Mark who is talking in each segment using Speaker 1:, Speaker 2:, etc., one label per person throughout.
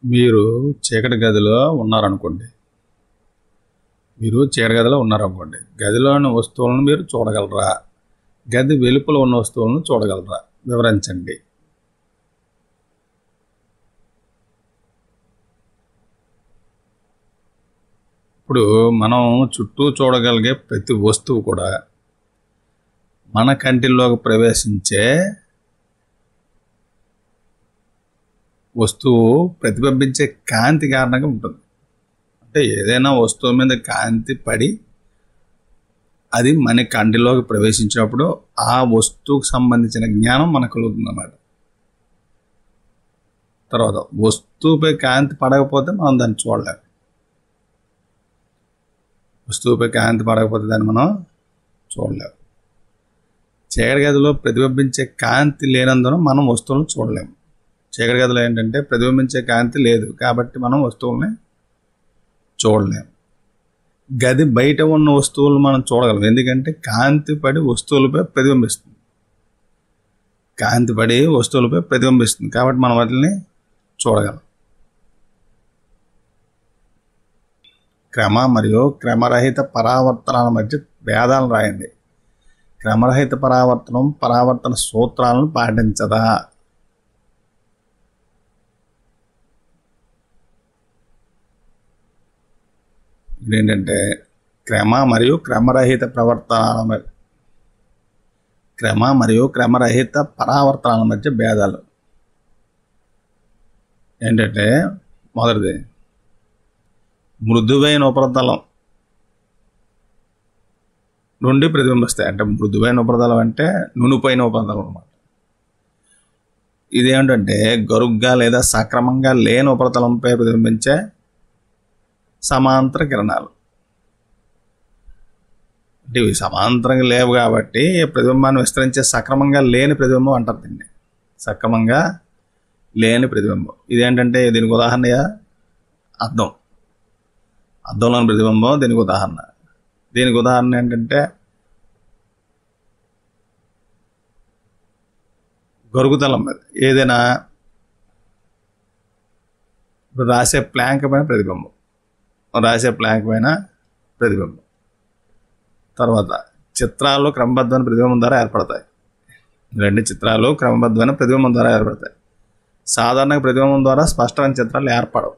Speaker 1: మీరు చీకటి గదిలో ఉన్నారనుకోండి. గదిలోని వస్తువులను మీరు చూడగలరా? గది వెలుపల ఉన్న వస్తువులను చూడగలరా? వివరించండి. ఇప్పుడు మనం చుట్టూ చూడగలిగే ప్రతి వస్తువు కూడా మన కంటిలోకి ప్రవేశించే వస్తువు ప్రతిబింబించే కాంతి కారణంగా ఉంటుంది. అంటే ఏదైనా వస్తువు మీద కాంతి పడి అది మన కంటిలోకి ప్రవేశించినప్పుడు ఆ వస్తువుకు సంబంధించిన జ్ఞానం మనకు కలుగుతుంది అన్నమాట. తర్వాత వస్తువుపై కాంతి పడకపోతే మనం దాన్ని చూడలేము. చీకటి గదిలో ప్రతిబింబించే కాంతి లేనందున మనం వస్తువులను చూడలేము. చీకటి గదిలో ఏంటంటే ప్రతిబింబించే కాంతి లేదు కాబట్టి మనం వస్తువుల్ని చూడలేము. గది బయట ఉన్న వస్తువులు మనం చూడగలం, ఎందుకంటే కాంతి పడి వస్తువులపై ప్రతిబింబిస్తుంది కాబట్టి మనం వాటిని చూడగలం. క్రమ మరియు క్రమరహిత పరావర్తనాల మధ్య భేదాలను రాయండి. క్రమరహిత పరావర్తన సూత్రాలను పాటించదా? ఏంటంటే క్రమ మరియు క్రమరహిత పరావర్తనాల మధ్య భేదాలు ఏంటంటే, మొదటిది మృదువైన ఉపరితలం నుండి ప్రతిబింబిస్తాయి. అంటే మృదువైన ఉపరితలం అంటే నునుపైన ఉపరితలం అన్నమాట. ఇదేంటంటే గరుగ్గా లేదా సక్రమంగా లేని ఉపరితలంపై ప్రతిబింబించే సమాంతర కిరణాలు. అంటే ఇవి సమాంతరంగా లేవు కాబట్టి ప్రతిబింబాన్ని విస్తరించే సక్రమంగా లేని ప్రతిబింబం అంటారు దీన్ని. సక్రమంగా లేని ప్రతిబింబం ఇదేంటంటే దీనికి ఉదాహరణ అద్దంలోని ప్రతిబింబం దీనికి ఉదాహరణ ఏంటంటే గరుగుతలం మీద ఏదైనా రాసే ప్లాంక్ పైన ప్రతిబింబం. తర్వాత చిత్రాలు క్రమబద్ధమైన ప్రతిబింబం ద్వారా ఏర్పడతాయి. సాధారణంగా ప్రతిబింబం ద్వారా స్పష్టమైన చిత్రాలు ఏర్పడవు.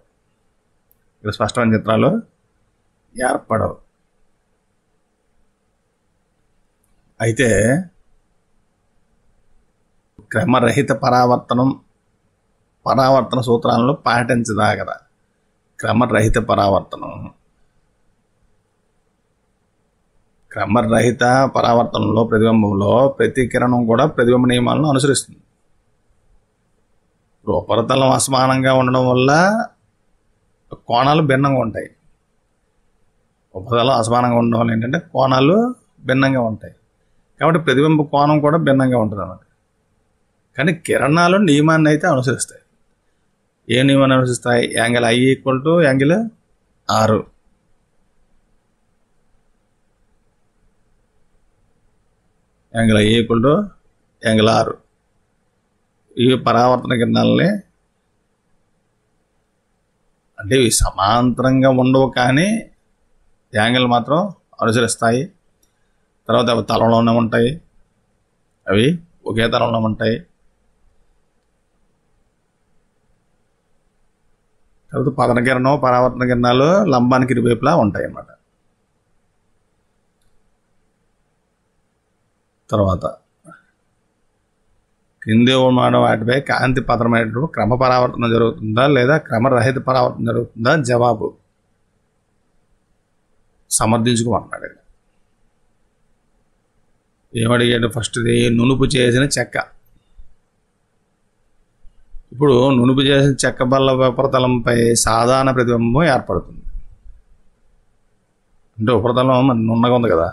Speaker 1: అయితే క్రమరహిత పరావర్తన సూత్రాలను పాటించదా కదా? క్రమరహిత పరావర్తనంలో ప్రతిబింబంలో ప్రతి కిరణం కూడా ప్రతిబింబ నియమాలను అనుసరిస్తుంది. ఉపరితలం అసమానంగా ఉండడం వల్ల కోణాలు భిన్నంగా ఉంటాయి. ఏంటంటే కోణాలు భిన్నంగా ఉంటాయి కాబట్టి ప్రతిబింబ కోణం కూడా భిన్నంగా ఉంటుంది అన్నమాట. కానీ కిరణాలు నియమాన్ని అయితే అనుసరిస్తాయి. ఏ నియమాన్ని అనుసరిస్తాయి? Angle I = angle R. ఇవి పరావర్తన కిరణాలని, అంటే ఇవి సమాంతరంగా ఉండవు కానీ యాంగిల్ మాత్రం అనుసరిస్తాయి. తర్వాత అవి తలంలోనే ఉంటాయి, అవి ఒకే తలంలో ఉంటాయి. తర్వాత పతన కిరణం, పరావర్తన కిరణాలు లంబానికి ఇరువైపులా ఉంటాయి అన్నమాట. తర్వాత క్రింది వాటిపై కాంతి పతనమైనప్పుడు క్రమ పరావర్తనం జరుగుతుందా లేదా క్రమరహిత పరావర్తనం జరుగుతుందా? జవాబు సమర్థించుకోమన్నాడు. ఏమడిగాడు? ఫస్ట్ది నునుపు చేసిన చెక్క. ఇప్పుడు నునుపు చేసిన చెక్క బల్ల ఉపరితలంపై సాధారణ ప్రతిబింబం ఏర్పడుతుంది. అంటే ఉపరితలం నున్నగా ఉంది కదా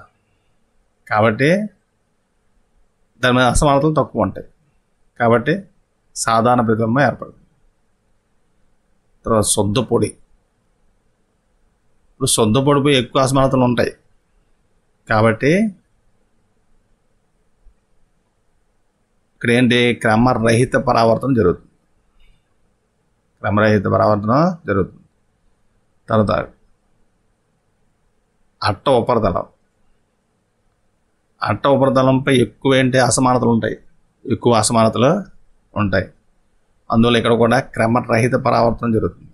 Speaker 1: కాబట్టి దాని మీద అసమానతలు తక్కువ ఉంటాయి కాబట్టి సాధారణ ప్రతిబింబం ఏర్పడుతుంది. తర్వాత శుద్ధ పొడి. ఇప్పుడు శుద్ధ పొడిపై ఎక్కువ అసమానతలు ఉంటాయి కాబట్టి ఇక్కడ ఏంటి? క్రమరహిత పరావర్తనం జరుగుతుంది. క్రమరహిత పరావర్తనం జరుగుతుంది. తర్వాత అట్ట ఉపరితలం. అట్ట ఉపరితలంపై ఎక్కువ అసమానతలు ఉంటాయి, ఎక్కువ అసమానతలు ఉంటాయి. అందువల్ల ఇక్కడ కూడా క్రమరహిత పరావర్తనం జరుగుతుంది.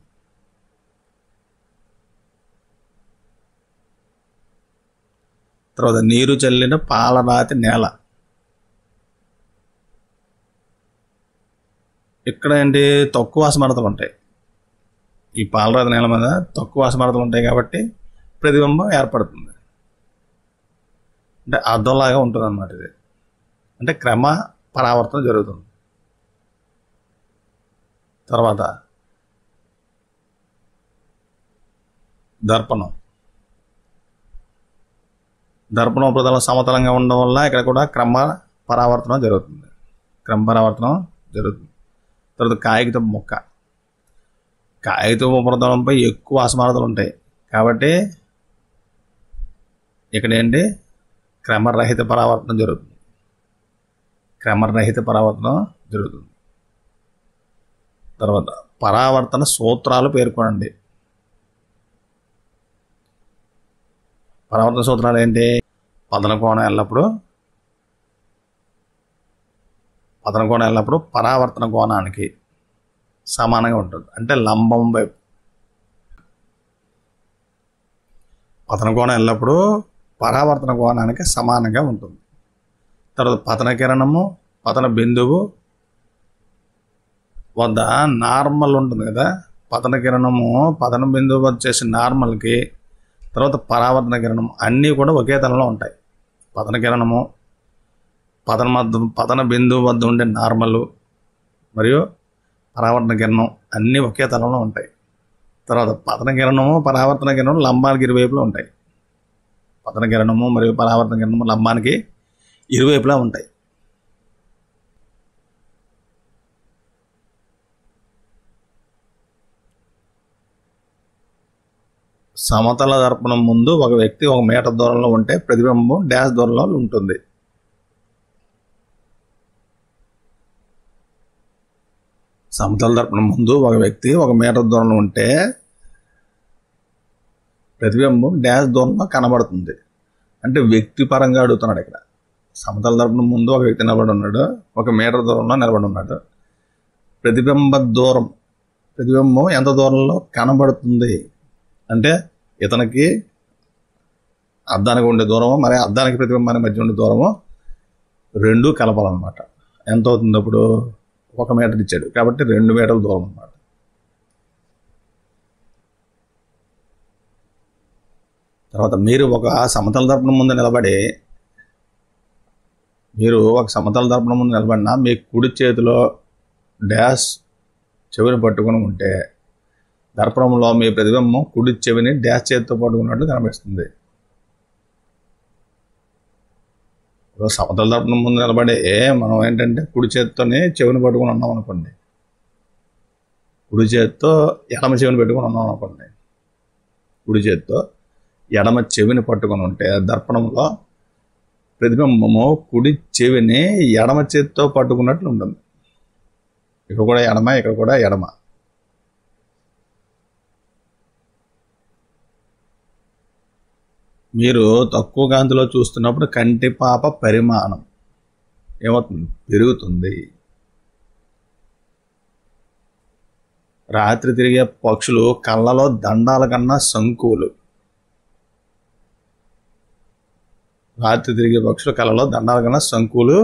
Speaker 1: తర్వాత నీరు చల్లిన పాలరాతి నేల. ఇక్కడ తక్కువ అసమానతలు ఉంటాయి. ఈ పాలరాతి నేల మీద తక్కువ అసమానతలు ఉంటాయి కాబట్టి ప్రతిబింబం ఏర్పడుతుంది. అంటే అద్దంలాగా ఉంటుంది అన్నమాట. ఇది అంటే క్రమ పరావర్తనం జరుగుతుంది. తర్వాత దర్పణం. దర్పణ ఉపరితలం సమతలంగా ఉండడం వల్ల ఇక్కడ కూడా క్రమ పరావర్తనం జరుగుతుంది. తర్వాత కాగితం ముక్క. కాగితం ఉపరితలంపై ఎక్కువ అసమానతలు ఉంటాయి కాబట్టి ఇక్కడ క్రమరహిత పరావర్తనం జరుగుతుంది. తర్వాత పరావర్తన సూత్రాలు పేర్కొనండి. పరావర్తన సూత్రాలు పతన కోణం ఎల్లప్పుడూ పరావర్తన కోణానికి సమానంగా ఉంటుంది. అంటే లంబం వైపు. పతన కోణం ఎల్లప్పుడూ పరావర్తన కోణానికి సమానంగా ఉంటుంది. తర్వాత పతన కిరణము పతన బిందువు వద్ద నార్మల్ ఉంటుంది కదా. పతన కిరణము పతన బిందువు వద్ద చేసే నార్మల్కి తర్వాత పరావర్తన కిరణం అన్నీ కూడా ఒకే తలంలో ఉంటాయి. పతన కిరణము పతన బిందువు వద్ద ఉండే నార్మల్ మరియు పరావర్తన కిరణం అన్నీ ఒకే తలంలో ఉంటాయి. తర్వాత పతన కిరణము పరావర్తన కిరణం లంబానికి ఇరువైపులా ఉంటాయి. పతన కిరణము మరియు పరావర్తన కిరణము లంబానికి ఇరువైపులా ఉంటాయి. సమతల దర్పణం ముందు ఒక వ్యక్తి 1 మీటర్ దూరంలో ఉంటే ప్రతిబింబం డాష్ దూరంలో ఉంటుంది. సమతల దర్పణం ముందు ఒక వ్యక్తి 1 మీటర్ దూరంలో ఉంటే ప్రతిబింబం డాష్ దూరంలో కనబడుతుంది. అంటే వ్యక్తి పరంగా అడుగుతున్నాడు ఇక్కడ. సమతల దర్పణం ముందు ఒక వ్యక్తి నిలబడి ఉన్నాడు, 1 మీటర్ దూరంలో నిలబడి ఉన్నాడు. ప్రతిబింబం ఎంత దూరంలో కనబడుతుంది అంటే ఇతనికి అద్దానికి ఉండే దూరము మరి అద్దానికి ప్రతిబింబానికి మధ్య ఉండే దూరము రెండు కలపాలన్నమాట. ఎంత అవుతుంది అప్పుడు? 1 మీటర్ ఇచ్చాడు కాబట్టి 2 మీటర్ల దూరం అన్నమాట. తర్వాత మీరు ఒక సమతల దర్పణం ముందు నిలబడినా మీ కుడి చేతిలో డాష్ చెవిని పట్టుకుని ఉంటే దర్పణంలో మీ ప్రతిబింబం కుడి చెవిని డాష్ చేతితో పట్టుకున్నట్టు కనిపిస్తుంది. సమతల దర్పణం ముందు నిలబడి మనం కుడి చేతితోనే చెవిని పట్టుకుని ఉన్నాం అనుకోండి, కుడి చేతితో ఎడమ చెవిని పెట్టుకుని ఉన్నాం అనుకోండి, కుడి చేతితో ఎడమ చెవిని పట్టుకుని ఉంటే దర్పణంలో ప్రతిబింబము కుడి చెవిని ఎడమ చేతితో పట్టుకున్నట్లు ఉంటుంది. ఇక్కడ కూడా ఎడమ, ఇక్కడ కూడా ఎడమ. మీరు తక్కువ కాంతిలో చూస్తున్నప్పుడు కంటిపాప పరిమాణం ఏమవుతుంది? పెరుగుతుంది. రాత్రి తిరిగే పక్షులు కళ్ళలో దండాల కన్నా శంకువులు. రాత్రి తిరిగే పక్షులు కళ్ళలో దండాల కన్నా శంకువులు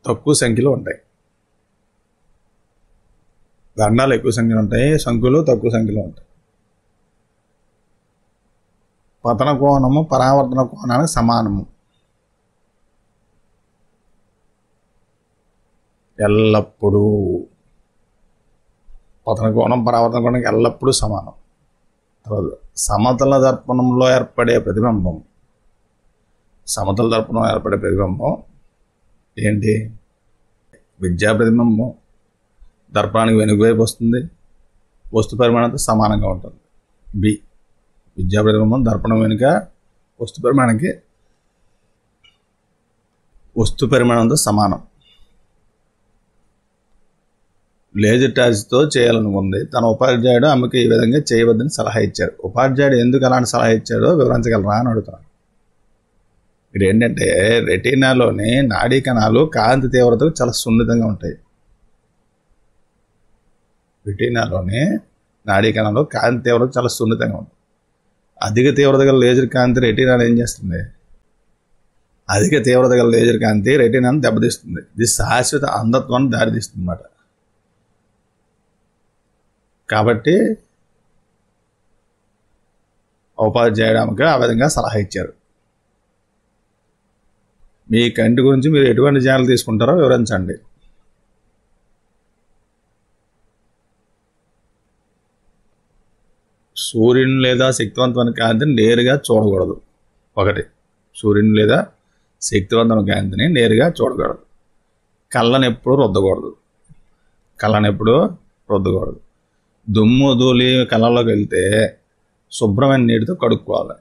Speaker 1: తక్కువ సంఖ్యలో ఉంటాయి. దండాలు ఎక్కువ సంఖ్యలో ఉంటాయి, శంకులు తక్కువ సంఖ్యలో ఉంటాయి. పతన కోణము పరావర్తన కోణానికి సమానము. ఎల్లప్పుడూ పతన కోణం పరావర్తన కోణానికి ఎల్లప్పుడూ సమానం. సమతల దర్పణంలో ఏర్పడే ప్రతిబింబం ఏంటి? విద్యా ప్రతిబింబం దర్పణానికి వెనుక వైపు వస్తుంది, వస్తు పరిమాణంతో సమానంగా ఉంటుంది. బి విద్యా ప్రతిబింబం దర్పణం వెనుక వస్తు పరిమాణంతో సమానం. లేజర్ టార్చ్తో చేయాలనుకుంది. తన ఉపాధ్యాయుడు ఆమెకు ఈ విధంగా చేయవద్దని సలహా ఇచ్చారు. ఉపాధ్యాయుడు ఎందుకు అలాంటి సలహా ఇచ్చాడో వివరించగలరా అని అడుగుతున్నాను. ఇక్కడ ఏంటంటే రెటీనాలోని నాడీ కణాలు కాంతి తీవ్రతకు చాలా సున్నితంగా ఉంటాయి. రెటీనాలోని నాడీ కణాలు కాంతి తీవ్రత చాలా సున్నితంగా ఉంటుంది. అధిక తీవ్రత గల లేజర్ కాంతి రెటీనాను ఏం చేస్తుంది? అధిక తీవ్రత గల లేజర్ కాంతి రెటీనాను దెబ్బతీస్తుంది. ఇది శాశ్వత అంధత్వాన్ని దారితీస్తుంది అన్నమాట. కాబట్టి ఉపాధ్యాయుడు ఆమెకు ఆ విధంగా సలహా ఇచ్చారు. మీ కంటి గురించి మీరు ఎటువంటి జాగ్రత్తలు తీసుకుంటారో వివరించండి. సూర్యుని లేదా శక్తివంతమైన కాంతిని నేరుగా చూడకూడదు. ఒకటి, సూర్యుని లేదా శక్తివంతమైన కాంతిని నేరుగా చూడకూడదు. కళ్ళను ఎప్పుడు రుద్దకూడదు. దుమ్ము ధూళి కళ్ళలోకి వెళ్తే శుభ్రమైన నీటితో కడుక్కోవాలి.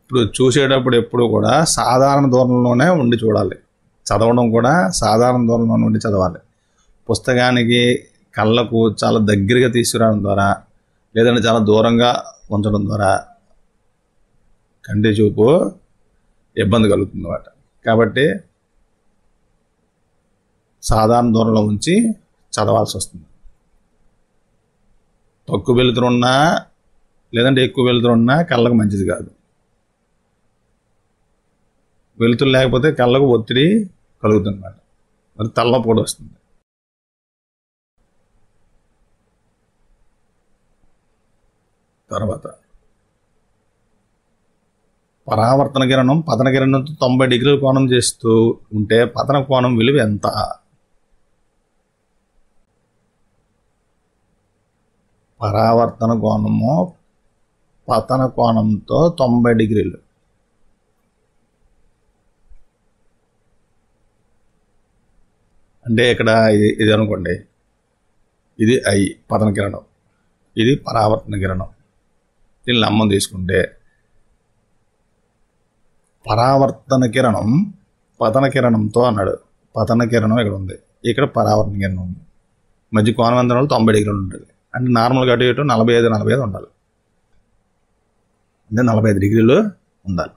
Speaker 1: ఇప్పుడు చూసేటప్పుడు ఎప్పుడు కూడా సాధారణ దూరంలోనే ఉండి చూడాలి. చదవడం కూడా సాధారణ దూరంలోనే ఉండి చదవాలి. పుస్తకానికి కళ్ళకు చాలా దగ్గరగా తీసుకురావడం ద్వారా లేదంటే చాలా దూరంగా ఉంచడం ద్వారా కంటి చూపు ఇబ్బంది కలుగుతుంది అన్నమాట. కాబట్టి సాధారణ దూరంలో ఉంచి చదవాల్సి వస్తుంది. తక్కువ వెలుతురున్నా లేదంటే ఎక్కువ వెలుతురున్నా కళ్ళకు మంచిది కాదు. వెలుతురు లేకపోతే కళ్ళకు ఒత్తిడి కలుగుతుంది అన్నమాట. మరి తలనొప్పి కూడా వస్తుంది. తర్వాత పరావర్తన కిరణం పతన కిరణంతో 90 డిగ్రీల కోణం చేస్తూ ఉంటే పతన కోణం విలువ ఎంత? పరావర్తన కోణము పతన కోణంతో 90 డిగ్రీలు. అంటే ఇక్కడ ఇది అనుకోండి, ఇది ఐ పతన కిరణం, ఇది పరావర్తన కిరణం. దీన్ని లంబం తీసుకుంటే పరావర్తన కిరణం పతన కిరణంతో అన్నాడు. పతన కిరణం ఇక్కడ ఉంది, ఇక్కడ పరావర్తన కిరణం ఉంది. మధ్య కోణం ఎంత 90 డిగ్రీలు ఉంటుంది. అంటే నార్మల్గా అటు ఇటు 45 ఉండాలి. అంటే 45 డిగ్రీలు ఉండాలి.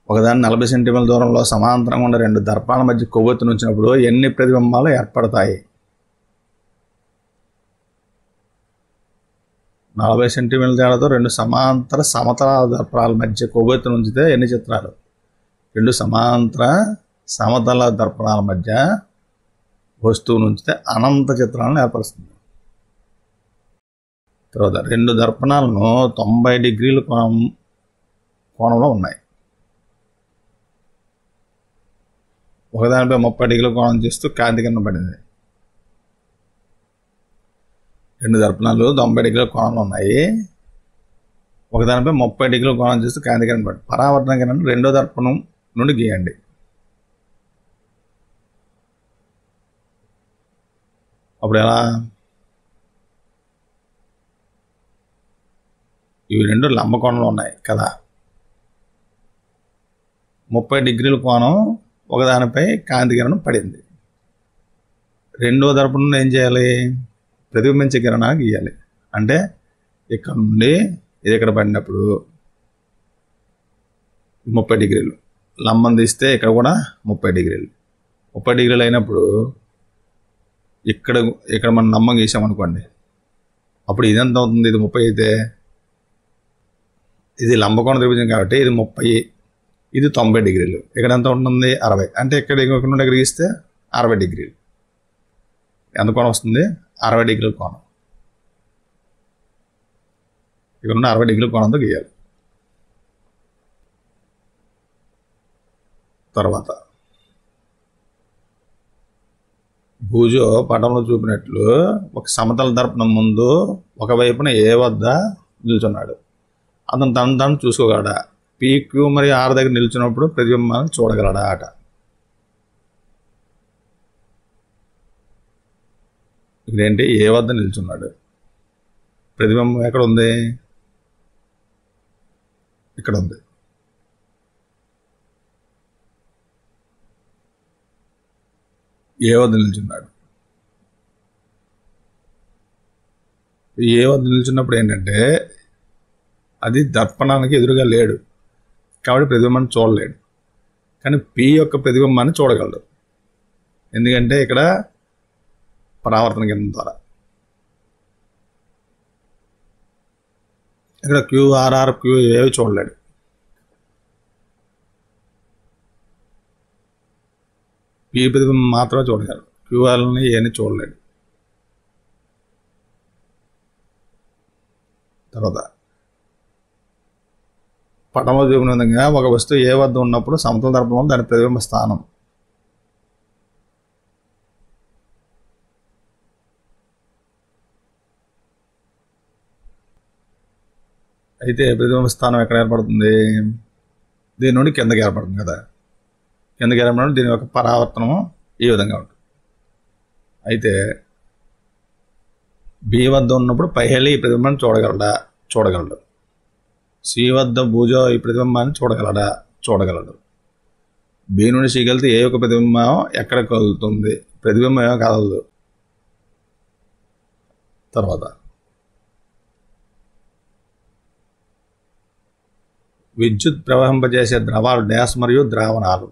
Speaker 1: ఒకదాన్ని 40 సెంటీమీటర్ల దూరంలో సమాంతరంగా ఉన్న 2 దర్పాల మధ్య కొవ్వొత్తును ఉంచినప్పుడు ఎన్ని ప్రతిబింబాలు ఏర్పడతాయి? 40 సెంటీమీటర్ల తేడాతో 2 సమాంతర సమతల దర్పణాల మధ్య కొవ్వొత్తును ఉంచితే ఎన్ని చిత్రాలు? 2 సమాంతర సమతల దర్పణాల మధ్య వస్తువును ఉంచితే అనంత చిత్రాలను ఏర్పరుస్తుంది. తర్వాత 2 దర్పణాలను 90 డిగ్రీల కోణంలో ఉన్నాయి. ఒకదానిపై 30 డిగ్రీల కోణం చేస్తూ కాంతి కిరణం పడింది. 2 దర్పణాలు 90 డిగ్రీల కోణంలో ఉన్నాయి. ఒకదానిపై 30 డిగ్రీల కోణం చేస్తూ కాంతి కిరణం పడింది. పరావర్తన కిరణం 2వ దర్పణం నుండి గీయండి. అప్పుడు ఎలా? ఇవి 2 లంబ కోణంలో ఉన్నాయి కదా. 30 డిగ్రీల కోణం ఒకదానిపై కాంతి కిరణం పడింది. 2వ దర్పణం ఏం చేయాలి? ప్రతిబింబించే కిరణాన్ని గీయాలి. అంటే ఇక్కడ నుండి ఇది ఇక్కడ పడినప్పుడు 30 డిగ్రీలు, లంబం తీస్తే ఇక్కడ కూడా 30 డిగ్రీలు. 30 డిగ్రీలు అయినప్పుడు ఇక్కడ మనం లంబం గీసామనుకోండి, అప్పుడు ఇదెంత అవుతుంది? ఇది 30 అయితే ఇది లంబకోణ త్రిభుజం కాబట్టి ఇది 30, ఇది 90 డిగ్రీలు. ఇక్కడ ఎంత ఉంటుంది? 60. అంటే ఇక్కడ నుండి ఇక్కడ గీస్తే 60 డిగ్రీలు. ఎంత కోణం వస్తుంది? 60 డిగ్రీల కోణం. ఇక్కడ ఉన్న 60 డిగ్రీల కోణంతో గీయాలి. తర్వాత భూజో పటంలో చూపినట్లు ఒక సమతల దర్పణం ముందు ఒకవైపున ఏ వద్ద నిల్చున్నాడు. అతను తను చూసుకోగలడా? PQ మరియు R దగ్గర నిల్చున్నప్పుడు ప్రతిబింబాలను చూడగలడా అట. ఇక్కడేంటి? ఏ వద్ద నిల్చున్నాడు. ప్రతిబింబం ఎక్కడ ఉంది? ఇక్కడ ఉంది. ఏ వద్ద నిల్చున్నాడు. ఏ వద్ద నిల్చున్నప్పుడు ఏంటంటే అది దర్పణానికి ఎదురుగా లేడు కాబట్టి ప్రతిబింబాన్ని చూడలేడు. కానీ పి యొక్క ప్రతిబింబాన్ని చూడగలడు. ఎందుకంటే ఇక్కడ పరావర్తన కేంద్రం ద్వారా. ఇక్కడ క్యూఆర్ఆర్ క్యూ ఏవి చూడలేడు. పి ప్రతిబింబం మాత్రమే చూడగలడు. క్యూఆర్ని ఏని చూడలేడు. తర్వాత పటంలో చూపిన విధంగా ఒక వస్తువు ఏ వద్ద ఉన్నప్పుడు సమతల దర్పణంలో దాని ప్రతిబింబ స్థానం. అయితే ప్రతిబింబ స్థానం ఎక్కడ ఏర్పడుతుంది? దీని నుండి కిందకి ఏర్పడుతుంది కదా. కిందకి ఏర్పడినప్పుడు దీని యొక్క పరావర్తనము ఈ విధంగా ఉంటుంది. అయితే బి వద్ద ఉన్నప్పుడు పైహెలి ఈ ప్రతిబింబాన్ని చూడగలడు. సి వద్ద భూజో ఈ ప్రతిబింబాన్ని చూడగలడు. బి నుండి సి వెళ్తే ఏ యొక్క ప్రతిబింబం ఎక్కడ కదులుతుంది? ప్రతిబింబం ఏమో కదలదు. తర్వాత విద్యుత్ ప్రవహింపజేసే ద్రవాలు డ్యాస్ మరియు ద్రావణాలు.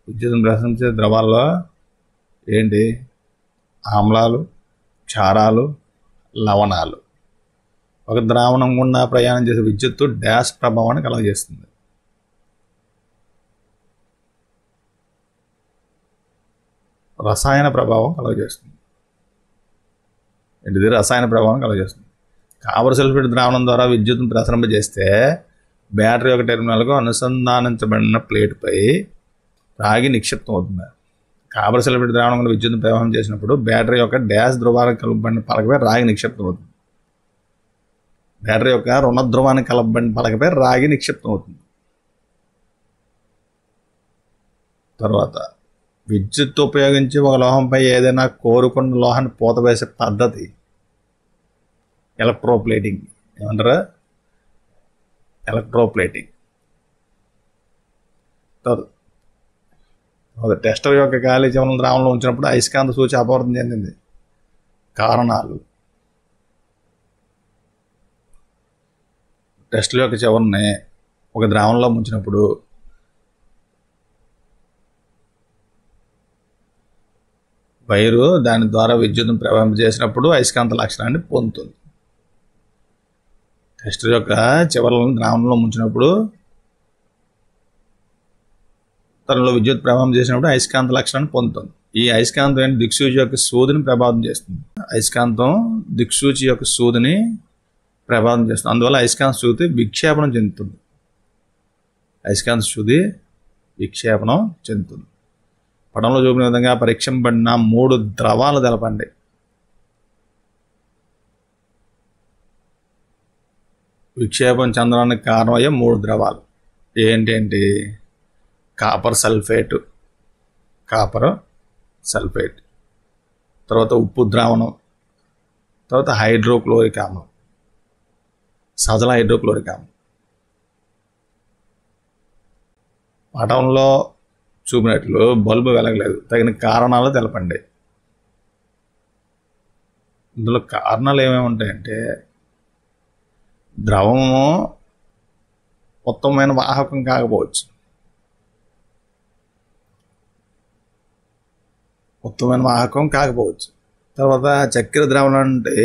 Speaker 1: విద్యుత్తును ప్రవహించే ద్రవాల్లో ఏంటి? ఆమ్లాలు, క్షారాలు, లవణాలు. ఒక ద్రావణం గుండా ప్రయాణం చేసే విద్యుత్తు డ్యాస్ ప్రభావాన్ని కలుగజేస్తుంది. రసాయన ప్రభావం కలుగజేస్తుంది. ఏంటిది? రసాయన ప్రభావం కలుగజేస్తుంది. కాపర్ సల్ఫేట్ ద్రావణం ద్వారా విద్యుత్తును ప్రసరింపజేస్తే బ్యాటరీ యొక్క టెర్మినల్కు అనుసంధానించబడిన ప్లేటుపై రాగి నిక్షిప్తం అవుతుంది. కాపర్ సల్ఫేట్ ద్రావణం కూడా విద్యుత్తును ప్రవాహం చేసినప్పుడు బ్యాటరీ యొక్క డ్యాష్ ధ్రువానికి కలపబడిన పలకపై రాగి నిక్షిప్తం అవుతుంది. బ్యాటరీ యొక్క రుణ ధ్రువానికి కలపబడిన పలకపై రాగి నిక్షిప్తం అవుతుంది. తర్వాత విద్యుత్ ఉపయోగించి ఒక లోహంపై ఏదైనా కోరుకున్న లోహాన్ని పూత వేసే పద్ధతి ఎలక్ట్రోప్లేటింగ్. ఏమంటారు? ఎలక్ట్రోప్లేటింగ్. టెస్టర్ యొక్క గాలి చివరలను ద్రావణంలో ఉంచినప్పుడు అయస్కాంత సూచి అపవర్తనం చెందింది. కారణాలు: టెస్టర్ యొక్క చివరిని ఒక ద్రావణంలో ముంచినప్పుడు వైరు దాని ద్వారా విద్యుత్తును ప్రవహింపజేసినప్పుడు అయస్కాంత లక్షణాన్ని పొందుతుంది. టెస్టర్ యొక్క చివరలను ద్రావణంలో ముంచినప్పుడు తనలో విద్యుత్ ప్రభావం చేసినప్పుడు అయస్కాంత లక్షణాన్ని పొందుతుంది. ఈ అయస్కాంతం దిక్సూచి యొక్క సూదిని ప్రభావితం చేస్తుంది. అయస్కాంతం దిక్సూచి యొక్క సూదిని ప్రభావితం చేస్తుంది. అందువల్ల అయస్కాంత సూది విక్షేపణం చెందుతుంది. అయస్కాంత సూది విక్షేపణం చెందుతుంది. పటంలో చూపిన విధంగా పరీక్షింపబడిన 3 ద్రవాలు తెలపండి. విక్షేపం చెందడానికి కారణమయ్యే 3 ద్రవాలు ఏంటి? కాపర్ సల్ఫేట్, తర్వాత ఉప్పు ద్రావణం, తర్వాత హైడ్రోక్లోరిక్ ఆమ్లం, సజల హైడ్రోక్లోరిక్ ఆమ్లం. పటంలో చూపినట్లు బల్బు వెలగలేదు. తగిన కారణాలు తెలపండి. ఇందులో కారణాలు ఏమేమి ఉంటాయంటే, ద్రవము ఉత్తమమైన వాహకం కాకపోవచ్చు. తర్వాత చక్కెర ద్రావణం అంటే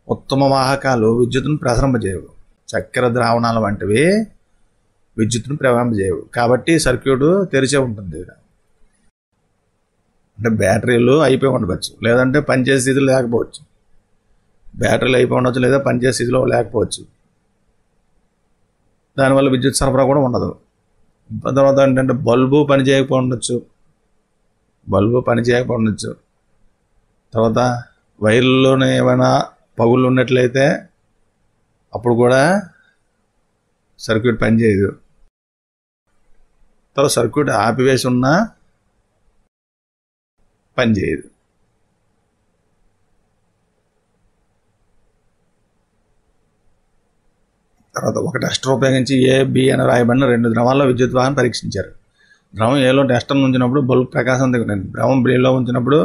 Speaker 1: ఉత్తమ వాహకాలు విద్యుత్తును ప్రసరింపజేయవు. చక్కెర ద్రావణాలు వంటివి విద్యుత్తును ప్రవహింపజేయవు. కాబట్టి సర్క్యూట్ తెరిచే ఉంటుంది. అంటే బ్యాటరీలు అయిపోయి ఉండవచ్చు, లేదంటే పనిచేసే స్థితిలో లేకపోవచ్చు. బ్యాటరీలు అయిపోయి ఉండవచ్చు, లేదా పనిచేసే స్థితిలో లేకపోవచ్చు. దానివల్ల విద్యుత్ సరఫరా కూడా ఉండదు. తర్వాత ఏంటంటే బల్బు పని చేయకపోయి ఉండొచ్చు. తర్వాత వైర్లలోనే ఏమైనా పగుళ్ళు ఉన్నట్లయితే అప్పుడు కూడా సర్క్యూట్ పనిచేయదు. తర్వాత సర్క్యూట్ ఆపివేసి ఉన్నా పనిచేయదు. తర్వాత ఒక టెస్టర్ ఉపయోగించి ఏ, బి అని రాయబడిన 2 ద్రవాల్లో విద్యుత్ వాహనం పరీక్షించారు. ద్రవం ఏలో టెస్టర్ ఉంచినప్పుడు బల్బు ప్రకాశం తగ్గింది. ద్రవం బిలో ఉంచినప్పుడు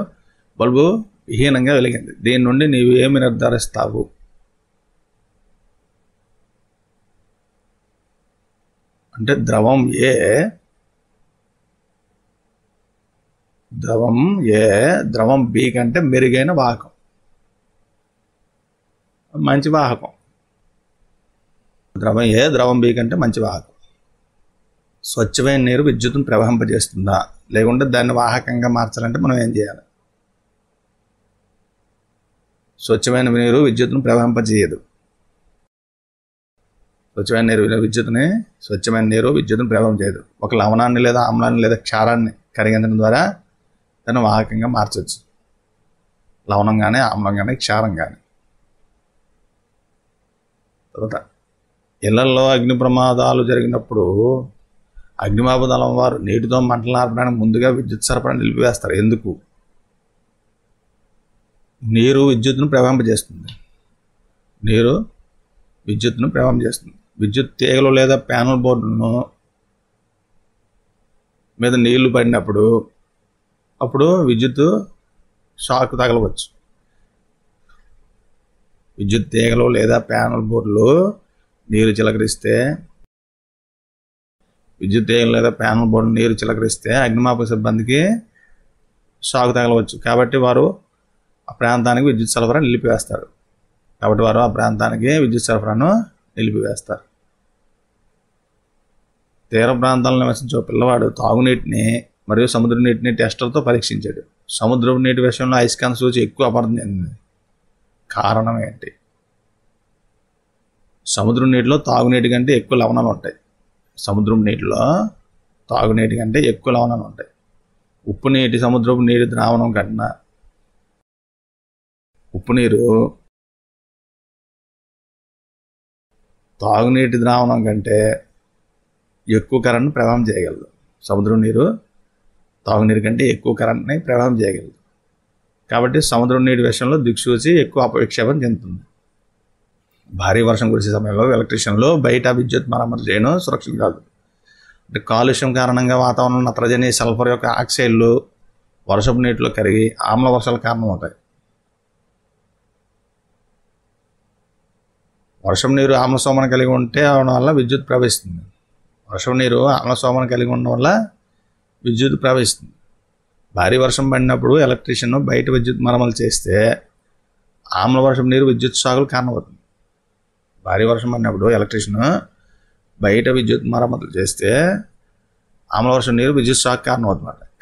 Speaker 1: బల్బు విహీనంగా వెలిగింది. దీని నుండి నీవు ఏమి నిర్ధారిస్తావు? అంటే ద్రవం ఏ ద్రవం బి కంటే మెరుగైన వాహకం, మంచి వాహకం. ద్రవం ఏ ద్రవం బి కంటే మంచి వాహకం. స్వచ్ఛమైన నీరు విద్యుత్తును ప్రవహింపజేస్తుందా? లేకుంటే దాన్ని వాహకంగా మార్చాలంటే మనం ఏం చేయాలి? స్వచ్ఛమైన నీరు విద్యుత్తును ప్రవహింపజేయదు. స్వచ్ఛమైన నీరు విద్యుత్తును ప్రవహం చేయదు. ఒక లవణాన్ని లేదా ఆమ్లాన్ని లేదా క్షారాన్ని కరిగించడం ద్వారా దాన్ని వాహకంగా మార్చవచ్చు. లవణం కానీ, ఆమ్లం కానీ, క్షారం కానీ. తర్వాత ఇళ్లల్లో అగ్ని ప్రమాదాలు జరిగినప్పుడు అగ్నిమాపక దళం వారు నీటితో మంటలు ఆర్పడానికి ముందుగా విద్యుత్ సరఫరా నిలిపివేస్తారు. ఎందుకు? నీరు విద్యుత్తును ప్రవహింపజేస్తుంది. విద్యుత్ తీగలు లేదా ప్యానల్ బోర్డులను మీద నీళ్లు పడినప్పుడు అప్పుడు విద్యుత్ షాక్ తగలవచ్చు. విద్యుత్ తీగలు లేదా ప్యానల్ బోర్డులు నీరు చిలకరిస్తే అగ్నిమాపక సిబ్బందికి షాక్ తగలవచ్చు. కాబట్టి వారు ఆ ప్రాంతానికి విద్యుత్ సరఫరా నిలిపివేస్తారు. తీర ప్రాంతాలను నివసించే పిల్లవాడు తాగునీటిని మరియు సముద్ర నీటిని టెస్టర్తో పరీక్షించాడు. సముద్రపు నీటి విషయంలో అయస్కాంత సూచి ఎక్కువ అపర్థం చెందింది. కారణం ఏంటి? సముద్రం నీటిలో తాగునీటి కంటే ఎక్కువ లవణాలు ఉంటాయి. ఉప్పు నీటి సముద్రపు నీటి ద్రావణం కన్నా ఉప్పు నీరు తాగునీటి ద్రావణం కంటే ఎక్కువ కరెంట్ను ప్రవాహం చేయగలదు. సముద్రం నీరు తాగునీరు కంటే ఎక్కువ కరెంట్ని ప్రవాహం చేయగలదు. కాబట్టి సముద్రం నీటి విషయంలో దిక్సూచి ఎక్కువ అపవిక్షేపం చెందుతుంది. భారీ వర్షం కురిసే సమయంలో ఎలక్ట్రీషియన్లు బయట విద్యుత్ మరమ్మతు చేయడం సురక్షితం కాదు. అంటే కాలుష్యం కారణంగా వాతావరణంలో నత్రజని, సల్ఫర్ యొక్క ఆక్సైడ్లు వర్షపు నీటిలో కరిగి ఆమ్ల వర్షాల కారణం అవుతాయి. వర్షం నీరు ఆమ్ల సోమను కలిగి ఉంటే అవడం వల్ల విద్యుత్ ప్రవహిస్తుంది. భారీ వర్షం పడినప్పుడు ఎలక్ట్రీషియన్ బయట విద్యుత్ మరమ్మతులు చేస్తే ఆమ్ల వర్షం నీరు విద్యుత్ షాకులు కారణమవుతుంది.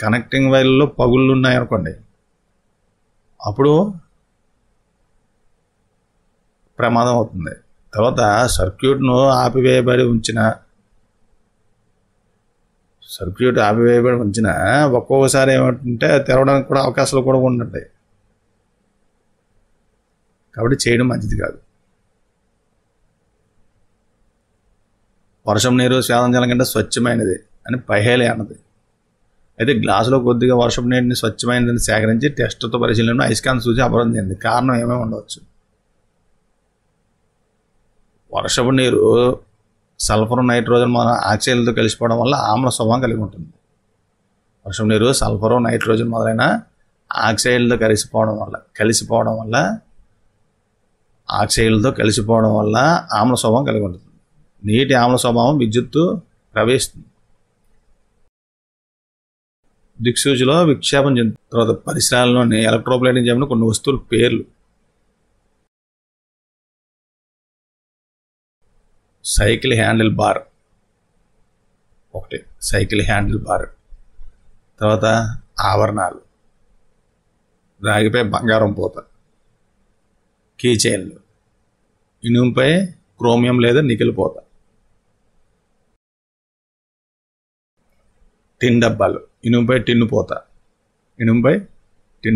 Speaker 1: కనెక్టింగ్ వైర్లలో పగుళ్ళు ఉన్నాయనుకోండి, అప్పుడు ప్రమాదం అవుతుంది. తర్వాత సర్క్యూట్ ఆపివేయబడి ఉంచిన ఒక్కొక్కసారి ఏమంటే తెరవడానికి కూడా అవకాశాలు కూడా ఉంటుంటాయి. కాబట్టి చేయడం మంచిది కాదు. వర్షం నీరు స్వేదం జలం కంటే స్వచ్ఛమైనది అని పహేలి అన్నది. అయితే గ్లాసులో కొద్దిగా వర్షపు నీటిని స్వచ్ఛమైనదని సేకరించి టెస్ట్తో పరిశీలన అయస్కాంత సూచి అపరం చెందింది. కారణం ఏమేమి ఉండవచ్చు? వర్షపు నీరు సల్ఫర్, నైట్రోజన్ ఆక్సైడ్లతో కలిసిపోవడం వల్ల ఆమ్ల స్వభావం కలిగి ఉంటుంది. వర్షపు నీరు సల్ఫర్, నైట్రోజన్ మొదలైన ఆక్సైడ్లతో కలిసిపోవడం వల్ల ఆమ్ల స్వభావం కలిగి ఉంటుంది. నీటి ఆమ్ల స్వభావం విద్యుత్తు ప్రవేశిస్తుంది. దిక్సూచిలో విక్షేపం చెందుతుంది. తర్వాత పరిసరాల్లోని ఎలక్ట్రోప్లేటింగ్ చేయడం కొన్ని వస్తువుల పేర్లు. సైకిల్ హ్యాండిల్ బార్ ఒకటి, తర్వాత ఆవరణాలు, రాగిపై బంగారం పూత, కీ చైన్లు, ఇనుముపై క్రోమియం లేదా నికెల్ పూత, టిన్ డబ్బాలు, ఇనుముపై టిన్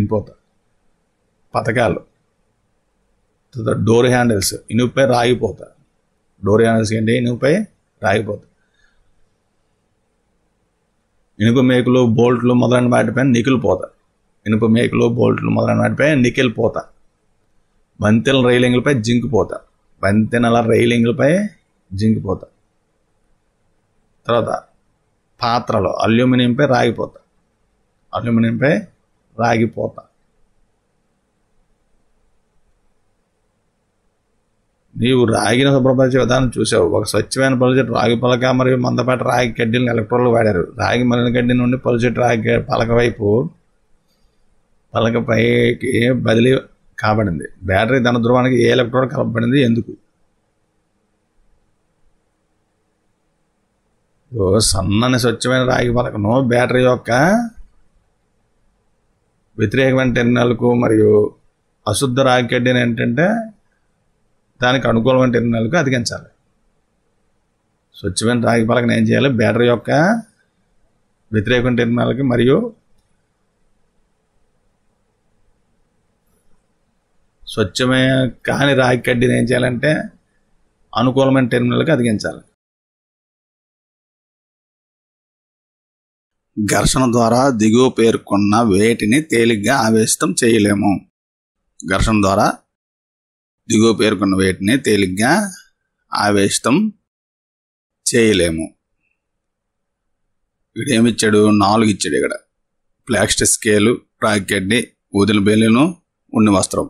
Speaker 1: పూత, పథకాలు, డోర్ హ్యాండిల్స్, ఇనుముపై రాగిపోత, ఇనుప మేకులు, బోల్ట్లు మొదలైన వాటిపైన నికెల్ పూత, ఇనుప మేకులు, బోల్ట్లు మొదలైన వాటిపై నికెల్ పూత, వంతెన రైలింగ్లపై జింక్ పూత, వంతెనల రైలింగ్లపై జింక్ పూత. తర్వాత పాత్రలు అల్యూమినియంపై రాగిపోత, అల్యూమినియంపై రాగిపోత. నీవు రాగిని శుభ్రపరిచే విధానం చూసావు. ఒక స్వచ్ఛమైన పలుచటి రాగి పలక మరియు మందపాటి రాగి కడ్డీలను ఎలక్ట్రోడ్లు వాడారు. రాగి మలిన కడ్డీ నుండి పలుచటి రాగి పలక వైపు పలకపైకి బదిలీ కాబడింది. బ్యాటరీ ధన ధ్రువానికి ఏ ఎలక్ట్రోడ్ కలపబడింది, ఎందుకు? సన్నని స్వచ్ఛమైన రాగి పలకను బ్యాటరీ యొక్క వ్యతిరేకమైన టెర్మినల్కు మరియు అశుద్ధ రాగి కడ్డీని ఏంటంటే దానికి అనుకూలమైన టెర్మినల్కు అతికించాలి. స్వచ్ఛమైన రాగి పలకను ఏం చేయాలి? బ్యాటరీ యొక్క వ్యతిరేకమైన టెర్మినల్కి మరియు స్వచ్ఛమైన కాని రాగి కడ్డీని ఏం చేయాలంటే అనుకూలమైన టెర్మినల్కి అతికించాలి. ఘర్షణ ద్వారా దిగువ పేర్కొన్న వేటిని తేలిగ్గా ఆవేశితం చేయలేము. ఘర్షణ ద్వారా దిగువ పేర్కొన్న వేటిని తేలిగ్గా ఆవేశితం చేయలేము. ఇక్కడ ఏమిచ్చాడు? 4 ఇచ్చాడు. ఇక్కడ ప్లాస్టిక్ స్కేలు, రాగి కడ్డీ, ఊదిన బెలూను, ఉన్ని వస్త్రం.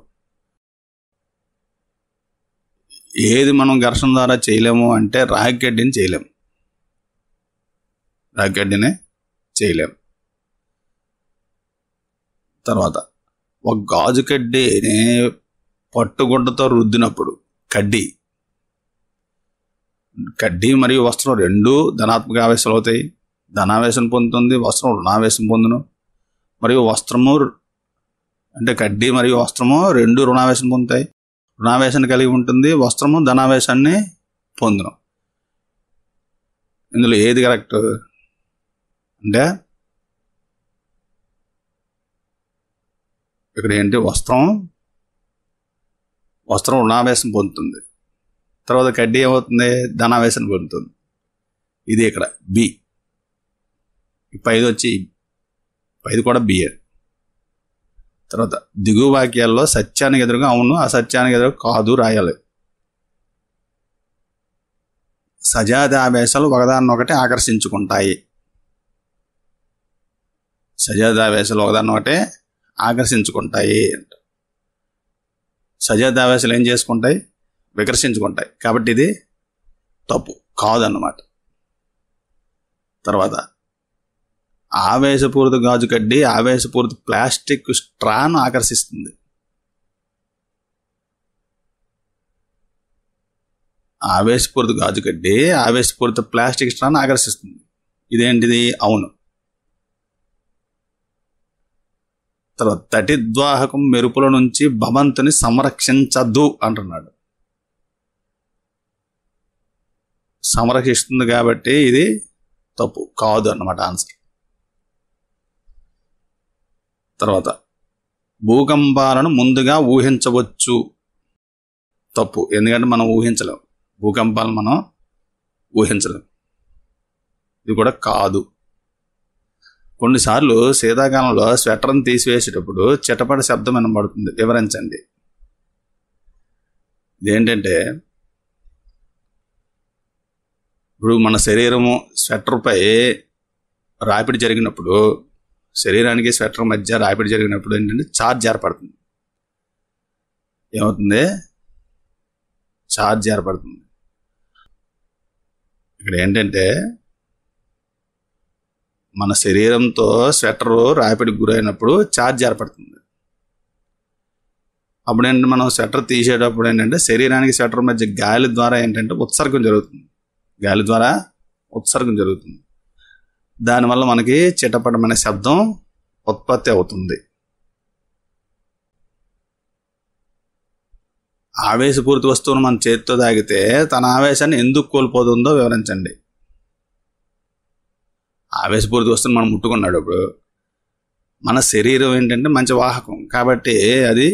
Speaker 1: ఏది మనం ఘర్షణ ద్వారా చేయలేము అంటే రాగి కడ్డీని చేయలేము. రాగి కడ్డీని చేయలేము. తర్వాత ఒక గాజు కడ్డీని పట్టుగుడ్డతో రుద్దినప్పుడు కడ్డీ మరియు వస్త్రం రెండూ ధనాత్మక ఆవేశాలు అవుతాయి. ధనావేశం పొందుతుంది, వస్త్రం రుణావేశం పొందును. మరియు వస్త్రము అంటే కడ్డీ మరియు వస్త్రము రెండు రుణావేశం పొందుతాయి. రుణావేశాన్ని కలిగి ఉంటుంది, వస్త్రము ధనావేశాన్ని పొందును. ఇందులో ఏది కరెక్ట్ అంటే ఇక్కడ ఏంటి? వస్త్రం రుణావేశం పొందుతుంది. తర్వాత కడ్డీ ఏమవుతుంది? ధనావేశం పొందుతుంది. ఇది ఇక్కడ బి. 5 వచ్చి 5 కూడా బిఏ. తర్వాత దిగువ వాక్యాల్లో సత్యానికి ఎదురుగా అవును, అసత్యానికి ఎదురుగా కాదు రాయాలి. సజాతి ఆవేశాలు ఒకదాన్నొకటి ఆకర్షించుకుంటాయి. సజాతి ఆవేశాలు ఒకదాన్నొకటి ఆకర్షించుకుంటాయి అంట. సజాతి ఆవేశాలు ఏం చేసుకుంటాయి? వికర్షించుకుంటాయి. కాబట్టి ఇది తప్పు, కాదన్నమాట. తర్వాత ఆవేశపూరిత గాజు కడ్డీ ఆవేశపూరిత ప్లాస్టిక్ స్ట్రాను ఆకర్షిస్తుంది. ఆవేశపూరిత గాజు కడ్డీ ఆవేశపూరిత ప్లాస్టిక్ స్ట్రాను ఆకర్షిస్తుంది. ఇదేంటిది? అవును. తర్వాత తటిద్వాహకం మెరుపుల నుంచి భవంతుని సంరక్షించదు అంటున్నాడు. సంరక్షిస్తుంది కాబట్టి ఇది తప్పు, కాదు అన్నమాట ఆన్సర్. తర్వాత భూకంపాలను ముందుగా ఊహించవచ్చు. తప్పు, ఎందుకంటే మనం ఊహించలేం. భూకంపాలను మనం ఊహించలేం. ఇది కూడా కాదు. కొన్నిసార్లు శీతాకాలంలో స్వెటర్ని తీసివేసేటప్పుడు చిటపట శబ్దం వినబడుతుంది. వివరించండి. ఇదేంటంటే ఇప్పుడు మన శరీరము స్వెటర్పై రాపిడి జరిగినప్పుడు, శరీరానికి స్వెటర్ మధ్య రాపిడి జరిగినప్పుడు ఏంటంటే ఛార్జ్ ఏర్పడుతుంది. ఏమవుతుంది? ఛార్జ్ ఏర్పడుతుంది. ఇక్కడ ఏంటంటే మన శరీరంతో స్వెటరు రాపిడికి గురైనప్పుడు ఛార్జ్ ఏర్పడుతుంది. అప్పుడు ఏంటంటే మనం స్వెటర్ తీసేటప్పుడు ఏంటంటే శరీరానికి స్వెటర్ మధ్య గాలి ద్వారా ఏంటంటే ఉత్సర్గం జరుగుతుంది. గాలి ద్వారా ఉత్సర్గం జరుగుతుంది. దానివల్ల మనకి చిటపటమనే శబ్దం ఉత్పత్తి అవుతుంది. ఆవేశపూరిత వస్తువును మన చేతితో తాగితే తన ఆవేశాన్ని ఎందుకు కోల్పోతుందో వివరించండి. ఆవేశపూరిత వస్తువును మనం ముట్టుకున్నాడు. ఇప్పుడు మన శరీరం ఏంటంటే మంచి వాహకం కాబట్టి అది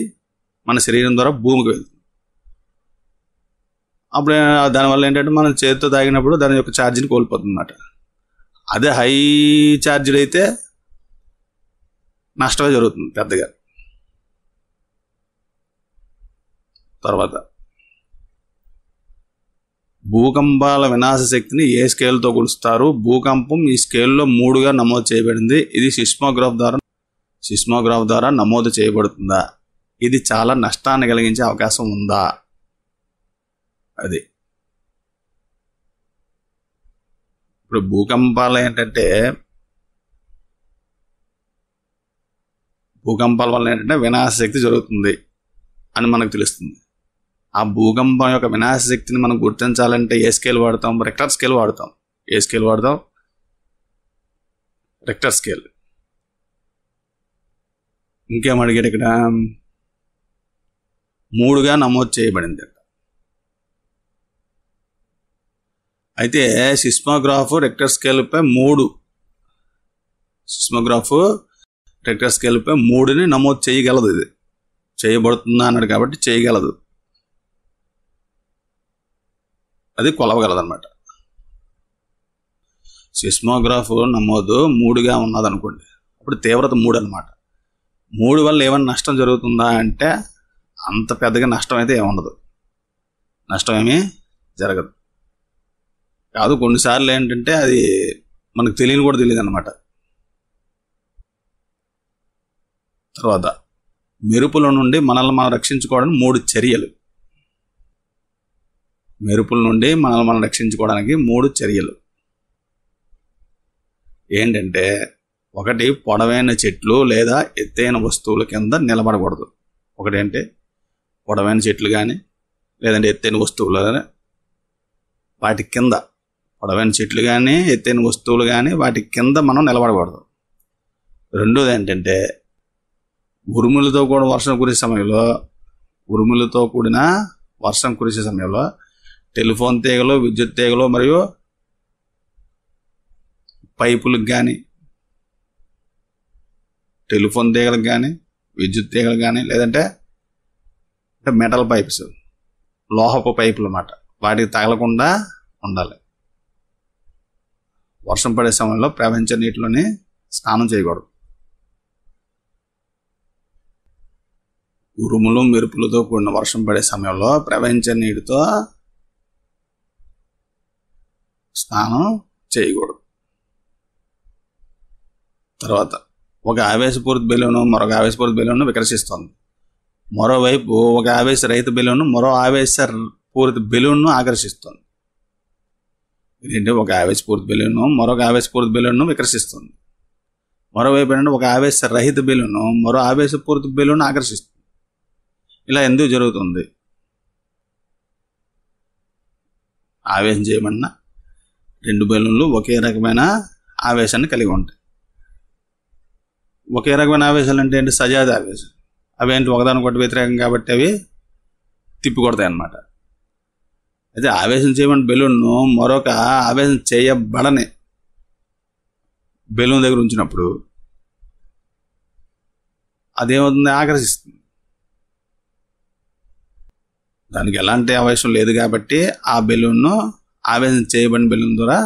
Speaker 1: మన శరీరం ద్వారా భూమికి వెళ్తుంది. అప్పుడు దానివల్ల ఏంటంటే మనం చేతితో తాగినప్పుడు దాని యొక్క ఛార్జీని కోల్పోతుంది అన్నమాట. అదే హై ఛార్జ్డ్ అయితే నష్టమే జరుగుతుంది పెద్దగా. తర్వాత భూకంపాల వినాశ శక్తిని ఏ స్కేల్తో కొలుస్తారు? భూకంపం ఈ స్కేల్లో 3గా నమోదు చేయబడింది. ఇది సిస్మోగ్రాఫ్ ద్వారా నమోదు చేయబడుతుందా? ఇది చాలా నష్టాన్ని కలిగించే అవకాశం ఉందా? అది ఇప్పుడు భూకంపాలు ఏంటంటే, భూకంపాల వల్ల ఏంటంటే వినాశ శక్తి జరుగుతుంది అని మనకు తెలుస్తుంది. ఆ భూకంపం యొక్క వినాశ శక్తిని మనం గుర్తించాలంటే ఏ స్కేల్ వాడతాం? రెక్టర్ స్కేల్ వాడతాం. ఏ స్కేల్ వాడతాం? Richter scale. ఇంకేం అడిగాడు ఇక్కడ? 3గా నమోదు చేయబడింది. అయితే సిస్మోగ్రాఫ్ రెక్టర్ స్కేల్పై 3ని నమోదు చేయగలదు. ఇది చేయబడుతుందా అన్నాడు కాబట్టి చేయగలదు, అది కొలవగలదు అనమాట. సిస్మోగ్రాఫ్ నమోదు 3గా ఉన్నదనుకోండి, అప్పుడు తీవ్రత 3 అనమాట. 3 వల్ల ఏమైనా నష్టం జరుగుతుందా అంటే అంత పెద్దగా నష్టం అయితే ఏముండదు, నష్టం ఏమీ జరగదు. కాదు, కొన్నిసార్లు ఏంటంటే అది మనకు తెలియని కూడా తెలియదు అనమాట. తర్వాత మెరుపుల నుండి మనల్ని మనం రక్షించుకోవడానికి 3 చర్యలు. మెరుపుల నుండి మనల్ని మనం రక్షించుకోవడానికి 3 చర్యలు ఏంటంటే, 1 పొడవైన చెట్లు లేదా ఎత్తైన వస్తువుల కింద నిలబడకూడదు. ఒకటేంటే పొడవైన చెట్లు కానీ లేదంటే ఎత్తైన వస్తువులు కానీ వాటి కింద, పొడవైన చెట్లు కానీ ఎత్తైన వస్తువులు కానీ వాటి కింద మనం నిలబడకూడదు. రెండోది ఏంటంటే ఉరుములతో కూడిన వర్షం కురిసే సమయంలో టెలిఫోన్ తీగలు, విద్యుత్ తీగలు మరియు పైపులకు కానీ, టెలిఫోన్ తీగలకు కానీ, విద్యుత్ తీగలు కానీ, లేదంటే మెటల్ పైప్స్, లోహపు పైపులు అన్నమాట, వాటికి తగలకుండా ఉండాలి. వర్షం పడే సమయంలో ప్రవహించే నీటిలోని స్నానం చేయకూడదు. ఉరుములు మెరుపులతో కూడిన వర్షం పడే సమయంలో ప్రవహించే నీటితో స్నానం చేయకూడదు. తర్వాత ఒక ఆవేశపూరిత బెలూను మరొక ఆవేశపూరిత బెలూను వికర్షిస్తుంది. మరోవైపు ఒక ఆవేశరహిత బెలూను మరో ఆవేశపూరిత బెలూన్ను ఆకర్షిస్తుంది. ఇదేంటి? ఒక ఆవేశపూరిత బెలూను మరొక ఆవేశపూరిత బెలూన్ను వికర్షిస్తుంది. మరోవైపు ఏంటంటే ఒక ఆవేశరహిత బెలూను మరో ఆవేశపూరిత బెలూన్ను ఆకర్షిస్తుంది. ఇలా ఎందుకు జరుగుతుంది? ఆవేశం చేయబడిన 2 బెలూన్లు ఒకే రకమైన ఆవేశాన్ని కలిగి ఉంటాయి. ఒకే రకమైన ఆవేశాలు అంటే ఏంటి? సజాత ఆవేశం. అవేంటి? ఒకదానికొకటి వ్యతిరేకం కాబట్టి అవి తిప్పికొడతాయి అన్నమాట. అయితే ఆవేశం చేయబడిన బెలూన్ను మరొక ఆవేశం చేయబడని బెలూన్ దగ్గర ఉంచినప్పుడు అదేమవుతుంది? ఆకర్షిస్తుంది. దానికి ఎలాంటి ఆవేశం లేదు కాబట్టి ఆ బెలూన్ను ఆవేశం చేయబడిన బెలూన్ ద్వారా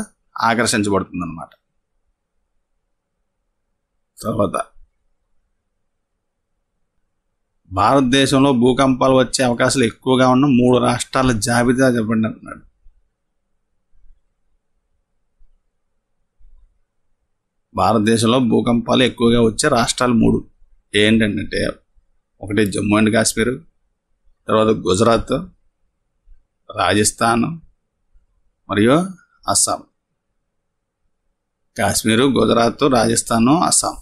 Speaker 1: ఆకర్షించబడుతుంది అన్నమాట. తర్వాత భారతదేశంలో భూకంపాలు వచ్చే అవకాశాలు ఎక్కువగా ఉన్న 3 రాష్ట్రాల జాబితా చెప్పండి అంటున్నాడు. భారతదేశంలో భూకంపాలు ఎక్కువగా వచ్చే రాష్ట్రాలు 3 ఏంటంటే, 1 జమ్మూ అండ్ కాశ్మీర్, తర్వాత గుజరాత్, రాజస్థాన్ మరియు అస్సాం. కాశ్మీరు, గుజరాత్, రాజస్థాన్, అస్సాం.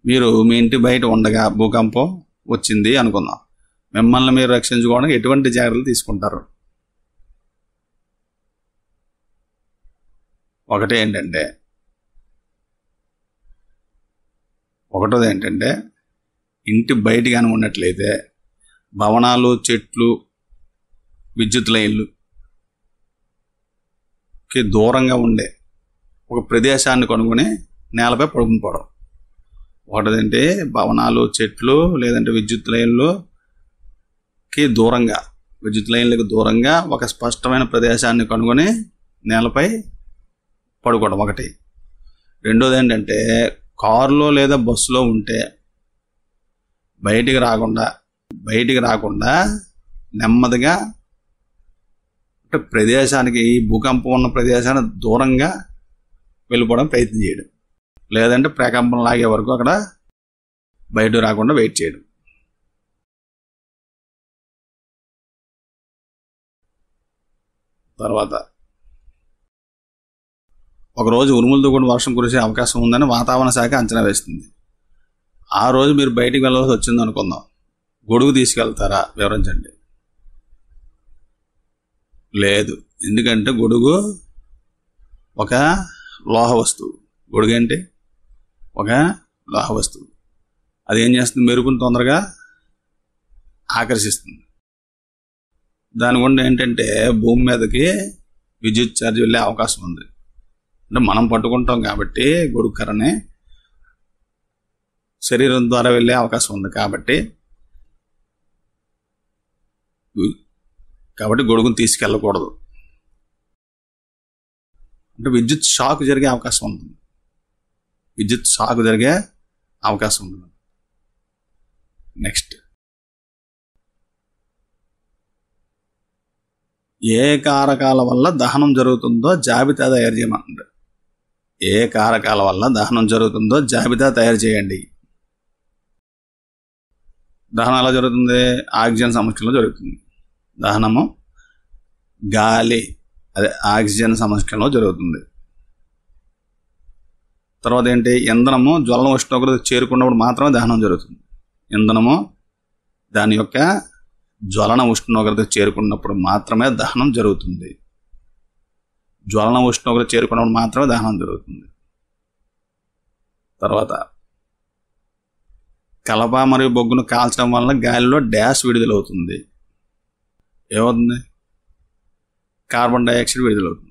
Speaker 1: మీరు మీ ఇంటి బయట ఉండగా భూకంపం వచ్చింది అనుకుందాం. మిమ్మల్ని మీరు రక్షించుకోవడానికి ఎటువంటి జాగ్రత్తలు తీసుకుంటారు? ఒకటోది ఏంటంటే ఇంటి బయట కానీ ఉన్నట్లయితే భవనాలు, చెట్లు, విద్యుత్ లైన్లుకి దూరంగా ఉండే ఒక ప్రదేశాన్ని కనుగొని నేలపై పడుకుని పోవడం. ఒకటేంటి భవనాలు, చెట్లు లేదంటే విద్యుత్ లైన్లకి దూరంగా ఒక స్పష్టమైన ప్రదేశాన్ని కనుగొని నేలపై పడుకోవడం ఒకటి. రెండోది ఏంటంటే కారులో లేదా బస్సులో ఉంటే బయటికి రాకుండా నెమ్మదిగా అంటే ప్రదేశానికి, భూకంపం ఉన్న ప్రదేశానికి దూరంగా వెళ్ళిపోవడం ప్రయత్నం చేయడం, లేదంటే ప్రకంపం లాగే వరకు అక్కడ బయట రాకుండా వెయిట్ చేయడం. తర్వాత ఒకరోజు ఉరుములతో కూడా వర్షం కురిసే అవకాశం ఉందని వాతావరణ శాఖ అంచనా వేస్తుంది. ఆ రోజు మీరు బయటికి వెళ్ళవలసి వచ్చింది అనుకుందాం, గొడుగు తీసుకెళ్తారా? వివరించండి. లేదు, ఎందుకంటే గొడుగు ఒక లోహ వస్తువు. గొడుగు అంటే ఒక లోహ వస్తువు. అది ఏం చేస్తుంది? మెరుపును తొందరగా ఆకర్షిస్తుంది. దాని గుండా ఏంటంటే భూమి మీదకి విద్యుత్ ఛార్జ్ వెళ్ళే అవకాశం ఉంది. అంటే మనం పట్టుకుంటాం కాబట్టి గొడుగు కర్రని శరీరం ద్వారా వెళ్ళే అవకాశం ఉంది. కాబట్టి గొడుగును తీసుకెళ్ళకూడదు. అంటే విద్యుత్ షాక్ జరిగే అవకాశం ఉంటుంది. నెక్స్ట్, ఏ కారకాల వల్ల దహనం జరుగుతుందో జాబితా తయారు చేయమంటారు. ఏ కారకాల వల్ల దహనం జరుగుతుందో జాబితా తయారు చేయండి. దహనం ఎలా జరుగుతుంది? ఆక్సిజన్ సమక్షంలో జరుగుతుంది. దహనము గాలి, అదే ఆక్సిజన్ సమక్షంలో జరుగుతుంది. తర్వాత ఏంటి? ఇంధనము జ్వలన ఉష్ణోగ్రత చేరుకున్నప్పుడు మాత్రమే దహనం జరుగుతుంది. ఇంధనము దాని యొక్క జ్వలన ఉష్ణోగ్రత చేరుకున్నప్పుడు మాత్రమే దహనం జరుగుతుంది. తర్వాత కలప మరియు బొగ్గును కాల్చడం వల్ల గాలిలో డ్యాష్ విడుదలవుతుంది. ఏమవుతుంది? కార్బన్ డైఆక్సైడ్ విడుదలవుతుంది.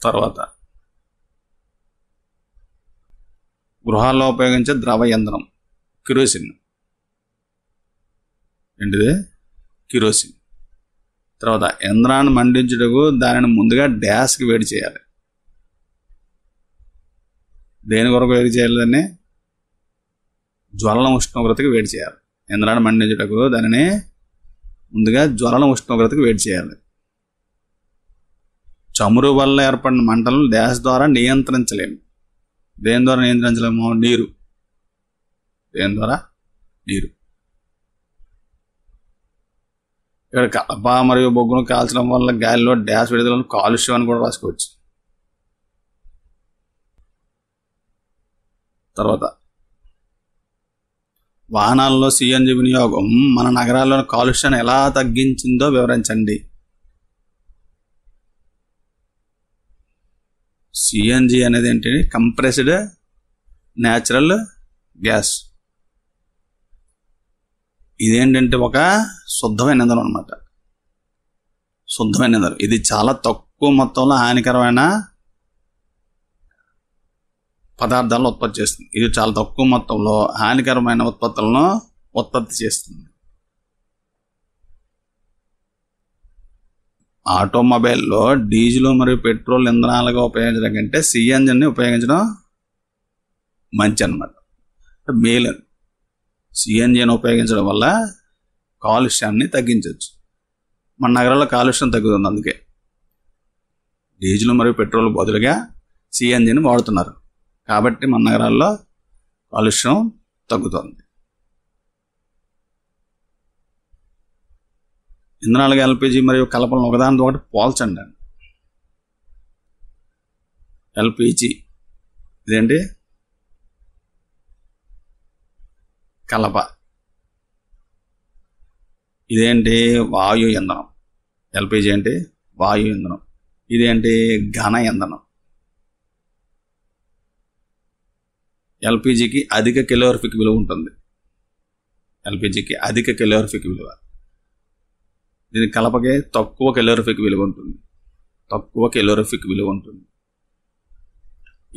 Speaker 1: తర్వాత గృహాల్లో ఉపయోగించే ద్రవ ఇంధనం కిరోసిన్. ఏంటిది? కిరోసిన్. తర్వాత ఇంధనాన్ని మండించుటకు దానిని ముందుగా డ్యాష్కి వేడి చేయాలి. దేని కొరకు వేడి చేయాలని? జ్వలన ఉష్ణోగ్రతకి వేడి చేయాలి. ఇంధనాన్ని మండించుటకు దానిని ముందుగా జ్వలన ఉష్ణోగ్రతకి వేడి చేయాలి. చమురు వల్ల ఏర్పడిన మంటలను డ్యాష్ ద్వారా నియంత్రించలేము. దేని ద్వారా నియంత్రించలేము? నీరు. దేని ద్వారా? నీరు. ఇక్కడ కలప మరియు బొగ్గును కాల్చడం వల్ల గాలిలో డ్యాష్ విడుదలను కాలుష్యం అని కూడా రాసుకోవచ్చు. తర్వాత వాహనాల్లో సిఎన్జి వినియోగం మన నగరాల్లోని కాలుష్యాన్ని ఎలా తగ్గించిందో వివరించండి. సిఎన్జి అనేది ఏంటి? Compressed natural gas. ఇదేంటంటే ఒక శుద్ధమైన ఇంధనం అనమాట. ఇది చాలా తక్కువ మొత్తంలో హానికరమైన పదార్థాలను ఉత్పత్తి చేస్తుంది. ఇది చాలా తక్కువ మొత్తంలో హానికరమైన ఉత్పత్తులను ఉత్పత్తి చేస్తుంది. ఆటోమొబైల్లో డీజిల్ మరియు పెట్రోల్ ఇంధనాలుగా ఉపయోగించడం కంటే సిఎన్జిని ఉపయోగించడం మంచి అన్నమాట, మేలు. సిఎన్జిని ఉపయోగించడం వల్ల కాలుష్యాన్ని తగ్గించవచ్చు. మన నగరాల్లో కాలుష్యం తగ్గుతుంది. అందుకే డీజిల్ మరియు పెట్రోల్ బదులుగా సిఎన్జిని వాడుతున్నారు. కాబట్టి మన నగరాల్లో కాలుష్యం తగ్గుతుంది. ఇంధనాలుగా ఎల్పిజి మరియు కలపలను ఒకదానితో ఒకటి పోల్చండి. ఎల్పిజి ఇదేంటి? కలప. ఇదేంటి? వాయు ఇంధనం. ఎల్పిజి ఏంటి? వాయు ఇంధనం. ఇదేంటి? ఘన ఇంధనం. ఎల్పిజికి అధిక కెలోరిఫిక్ విలువ ఉంటుంది. దీని కలపకి తక్కువ కెలోరిఫిక్ విలువ ఉంటుంది.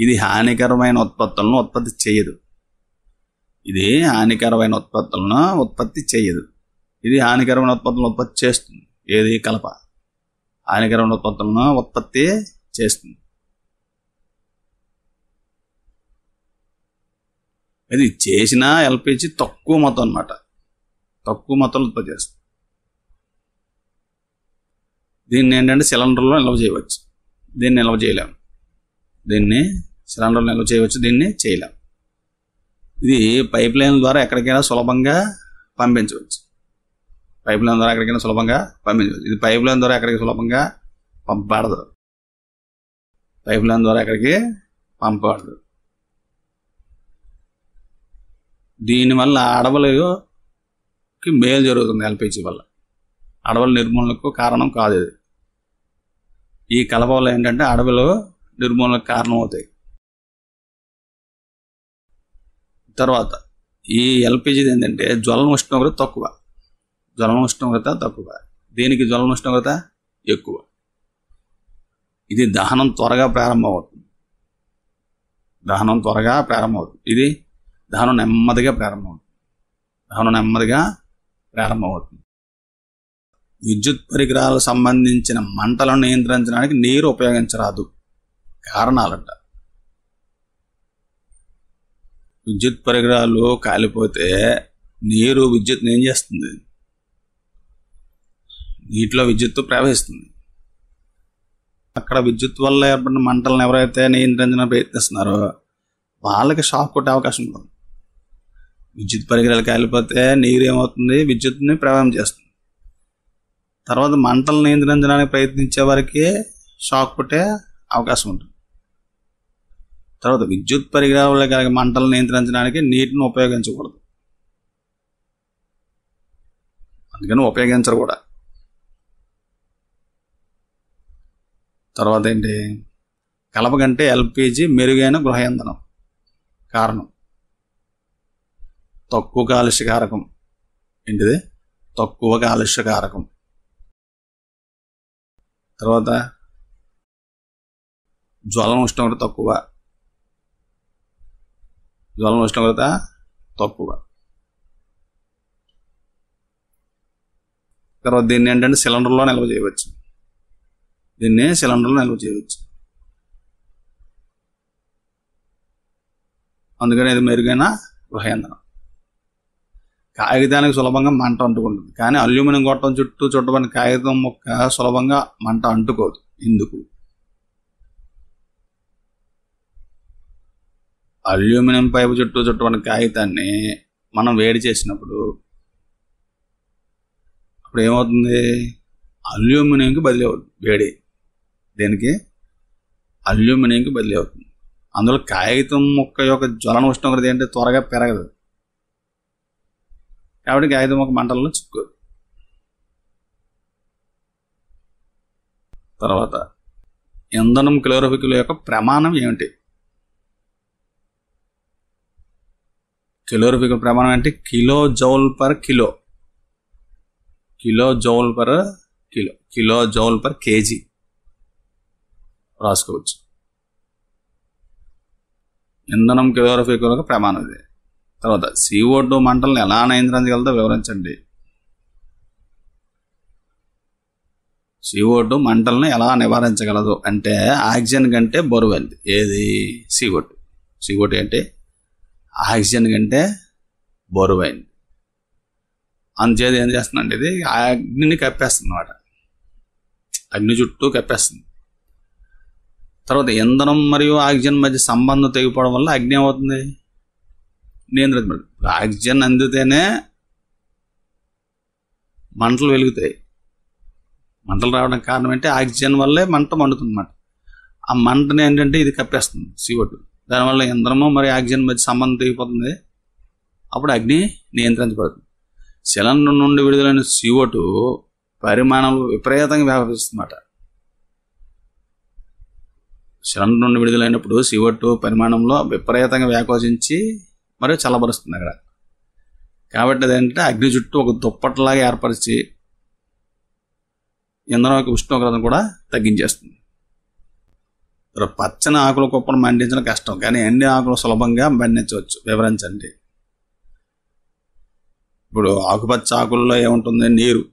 Speaker 1: ఇది హానికరమైన ఉత్పత్తులను ఉత్పత్తి చేయదు. ఇది హానికరమైన ఉత్పత్తులను ఉత్పత్తి చేస్తుంది. ఏది? కలప. హానికరమైన ఉత్పత్తులను ఉత్పత్తి చేస్తుంది. ఇది చేసిన ఎల్పిజి తక్కువ మొత్తం అన్నమాట, తక్కువ మొత్తంలో ఉత్పత్తి చేస్తుంది. దీన్ని ఏంటంటే సిలిండర్లో నిల్వ చేయవచ్చు, దీన్ని నిల్వ చేయలేము. దీన్ని సిలిండర్లో నిల్వ చేయవచ్చు, దీన్ని చేయలేము. ఇది పైప్ లైన్ ద్వారా ఎక్కడికైనా సులభంగా పంపించవచ్చు. పైప్ లైన్ ద్వారా ఎక్కడికైనా సులభంగా పంపించవచ్చు. ఇది పైప్ లైన్ ద్వారా ఎక్కడికి సులభంగా పంపబడదు. పైప్ లైన్ ద్వారా ఎక్కడికి పంపబడదు. దీనివల్ల అడవులకి మేలు జరుగుతుంది. ఎల్పిజి వల్ల అడవుల నిర్మూలనకు కారణం కాదు ఇది. ఈ కలప వల్ల ఏంటంటే అడవులు నిర్మూలనకు కారణం అవుతాయి. తర్వాత ఈ ఎల్పిజి ఏంటంటే జ్వలన ఉష్ణోగ్రత తక్కువ, జ్వలన ఉష్ణోగ్రత తక్కువ, దీనికి జ్వలన ఉష్ణోగ్రత ఎక్కువ. ఇది దహనం త్వరగా ప్రారంభమవుతుంది, దహనం త్వరగా ప్రారంభమవుతుంది. ఇది దహనం నెమ్మదిగా ప్రారంభమవుతుంది, దహనం నెమ్మదిగా ప్రారంభమవుతుంది. విద్యుత్ పరికరాలకు సంబంధించిన మంటలను నియంత్రించడానికి నీరు ఉపయోగించరాదు. కారణాలంట, విద్యుత్ పరికరాలు కాలిపోతే నీరు విద్యుత్ని ఏం చేస్తుంది, నీటిలో విద్యుత్తు ప్రవహిస్తుంది. అక్కడ విద్యుత్ వల్ల ఏర్పడిన మంటలను ఎవరైతే నియంత్రించడానికి ప్రయత్నిస్తున్నారో వాళ్ళకి షాక్ కొట్టే అవకాశం ఉంటుంది. విద్యుత్ పరికరాలు కాలిపోతే నీరు ఏమవుతుంది, విద్యుత్ని ప్రవాహం చేస్తుంది. తర్వాత మంటలు నియంత్రించడానికి ప్రయత్నించే వారికి షాక్ కొట్టే అవకాశం ఉంటుంది. తర్వాత విద్యుత్ పరికరాల కలిగే మంటలు నియంత్రించడానికి నీటిని ఉపయోగించకూడదు, అందుకని ఉపయోగించరు కూడా. తర్వాత ఏంటి, కలప కంటే ఎల్పిజి మెరుగైన గృహ ఇంధనం. కారణం తక్కువ కాలుష్యకారకం. ఏంటిది, తక్కువ కాలుష్యకారకం. తర్వాత జ్వలన ఉష్ణోగ్రత తక్కువ, జ్వలన ఉష్ణోగ్రత తక్కువ. తర్వాత దీన్ని ఏంటంటే సిలిండర్లో నిల్వ చేయవచ్చు, దీన్ని సిలిండర్లో నిల్వ చేయవచ్చు. అందుకని ఇది మెరుగైన గృహ ఇంధనం. కాగితానికి సులభంగా మంట అంటుకుంటుంది, కానీ అల్యూమినియం గొట్టం చుట్టూ చుట్టబడిన కాగితం ముక్క సులభంగా మంట అంటుకోదు. ఎందుకు? అల్యూమినియం పైపు చుట్టూ చుట్టబడిన కాగితాన్ని మనం వేడి చేసినప్పుడు అప్పుడు ఏమవుతుంది, అల్యూమినియంకి బదిలీ అవుతుంది వేడి. దేనికి? అల్యూమినియంకి బదిలీ అవుతుంది. అందులో కాగితం ముక్క యొక్క జ్వలన ఉష్ణోగ్రత ఏంటంటే త్వరగా పెరగదు, కాబట్టి కాగితం ముక్క మంటల్లో చిక్కుకోదు. తర్వాత ఇంధనం కిలోరోఫికల్ యొక్క ప్రమాణం ఏమిటి? కిలోరోఫికల్ ప్రమాణం అంటే kilo joule per kilo, kilo joule per kilo, kilo joule per KG రాసుకోవచ్చు. ఇంధనం కిలోరోఫికల్ యొక్క ప్రమాణం ఇది. తర్వాత CO2 మంటలను ఎలా నియంత్రించగలదో వివరించండి. CO2 మంటలను ఎలా నివారించగలదు అంటే ఆక్సిజన్ కంటే బరువైనది. ఏది? CO2. CO2 అంటే ఆక్సిజన్ కంటే బరువైనది. అందుచేత ఏం చేస్తుందంటే ఇది అగ్నిని కప్పేస్తుంది అన్నమాట, అగ్ని చుట్టూ కప్పేస్తుంది. తర్వాత ఇంధనం మరియు ఆక్సిజన్ మధ్య సంబంధం తెగిపోవడం వల్ల అగ్ని ఏమవుతుంది, నియంత్రించబడదు. ఆక్సిజన్ అందితేనే మంటలు వెలుగుతాయి. మంటలు రావడానికి కారణం ఏంటి, ఆక్సిజన్ వల్లే మంట మండుతుంది అన్నమాట. ఆ మంటని ఏంటంటే ఇది కప్పేస్తుంది CO2. దానివల్ల ఇంధనము మరియు ఆక్సిజన్ మధ్య సంబంధం తెగిపోతుంది, అప్పుడు అగ్ని నియంత్రించబడుతుంది. సిలిండర్ నుండి విడుదలైన CO2 పరిమాణంలో విపరీతంగా వ్యాపిస్తుందన్నమాట. సిలిండర్ నుండి విడుదలైనప్పుడు CO2 పరిమాణంలో విపరీతంగా వ్యాకోచించి మరియు చల్లబరుస్తుంది అక్కడ. కాబట్టి అదేంటంటే అగ్ని చుట్టూ ఒక దుప్పట్లాగా ఏర్పరిచి ఇంధనం యొక్క ఉష్ణోగ్రతను కూడా తగ్గించేస్తుంది. పచ్చని ఆకుల కుప్పను మండించడం కష్టం, కానీ ఎండి ఆకులు సులభంగా మండించవచ్చు. వివరించండి. ఇప్పుడు ఆకుపచ్చ ఆకుల్లో ఏముంటుంది, నీరు.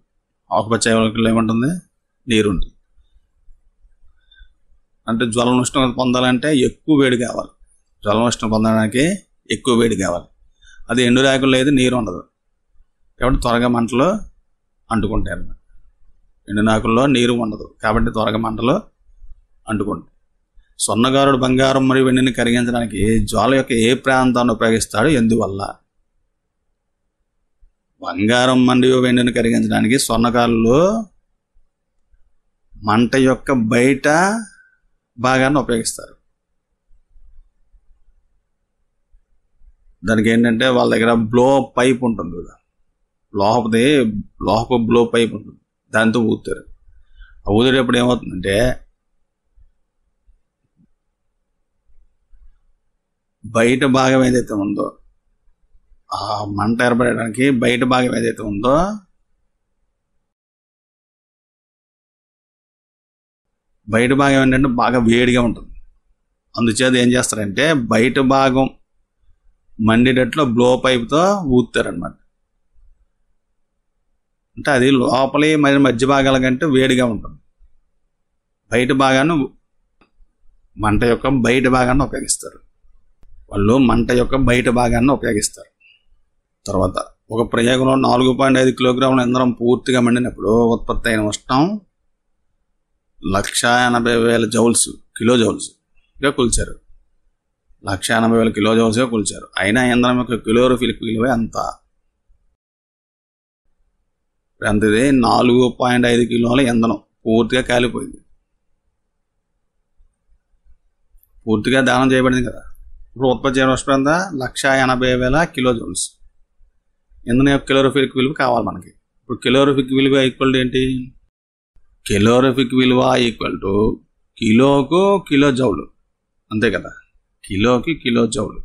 Speaker 1: ఆకుపచ్చ ఆకుల్లో ఏముంటుంది, నీరు ఉంటుంది. అంటే జ్వలన ఉష్ణోగ్రత పొందాలంటే ఎక్కువ వేడి కావాలి. జ్వలన ఉష్ణోగ్రత పొందడానికి ఎక్కువ వేడి కావాలి. అది ఎండు రేకుల్లో అయితే నీరు ఉండదు కాబట్టి త్వరగా మంటలు అంటుకుంటాయి అన్నమాట. ఎండు రేకుల్లో నీరు ఉండదు కాబట్టి త్వరగా మంటలు అంటుకుంటాయి. స్వర్ణకారుడు బంగారం మరియు వెండిని కరిగించడానికి జ్వాల యొక్క ఏ ప్రాంతాన్ని ఉపయోగిస్తాడు, ఎందువల్ల? బంగారం మరియు వెండిని కరిగించడానికి స్వర్ణకారులు మంట యొక్క బయట భాగాన్ని ఉపయోగిస్తారు. దానికి ఏంటంటే వాళ్ళ దగ్గర బ్లో పైప్ ఉంటుంది కదా, లోహపు బ్లో పైప్ ఉంటుంది, దాంతో ఊదుతారు. ఆ ఊదేటప్పుడు ఏమవుతుందంటే బయట భాగం ఏదైతే ఉందో, ఆ మంట ఏర్పడడానికి బయట భాగం ఏదైతే ఉందో బయట భాగం ఏంటంటే బాగా వేడిగా ఉంటుంది. అందుచేత ఏం చేస్తారంటే బయట భాగం మండేటట్లు బ్లో పైప్తో ఊదుతారనమాట. అంటే అది లోపలి మరి మధ్య భాగాల కంటే వేడిగా ఉంటుంది. బయట భాగాన్ని మంట యొక్క బయట భాగాన్ని ఉపయోగిస్తారు. వాళ్ళు మంట యొక్క బయట భాగాన్ని ఉపయోగిస్తారు. తర్వాత ఒక ప్రయోగంలో 4.5 కిలోగ్రాముల ఇంధనం పూర్తిగా మండినప్పుడు ఉత్పత్తి అయిన ఉష్ణం 1,80,000 జౌల్స్, కిలో జౌల్స్గా కొలిచారు. 1,80,000 కిలో జౌల్స్గా కొలిచారు. అయినా ఇంధనం యొక్క కిలోరోఫిలిక్ విలువ ఎంత? ఇది 4.5 కిలోల ఇంధనం పూర్తిగా కాలిపోయింది, పూర్తిగా దానం చేయబడింది కదా. ఇప్పుడు ఉత్పత్తి చేయడం ఉష్ణం ఎంత? 1,80,000 కిలో జౌల్స్. ఇంధనం యొక్క కిలోరోఫిలిక్ విలువ కావాలి మనకి. ఇప్పుడు కిలోరోఫిలిక్ విలువ ఈక్వల్ టు ఏంటి? కిలోరోఫిలిక్ విలువ ఈక్వల్ టు కిలోకు కిలో జౌలు, అంతే కదా. కిలోకి కిలో జౌలు.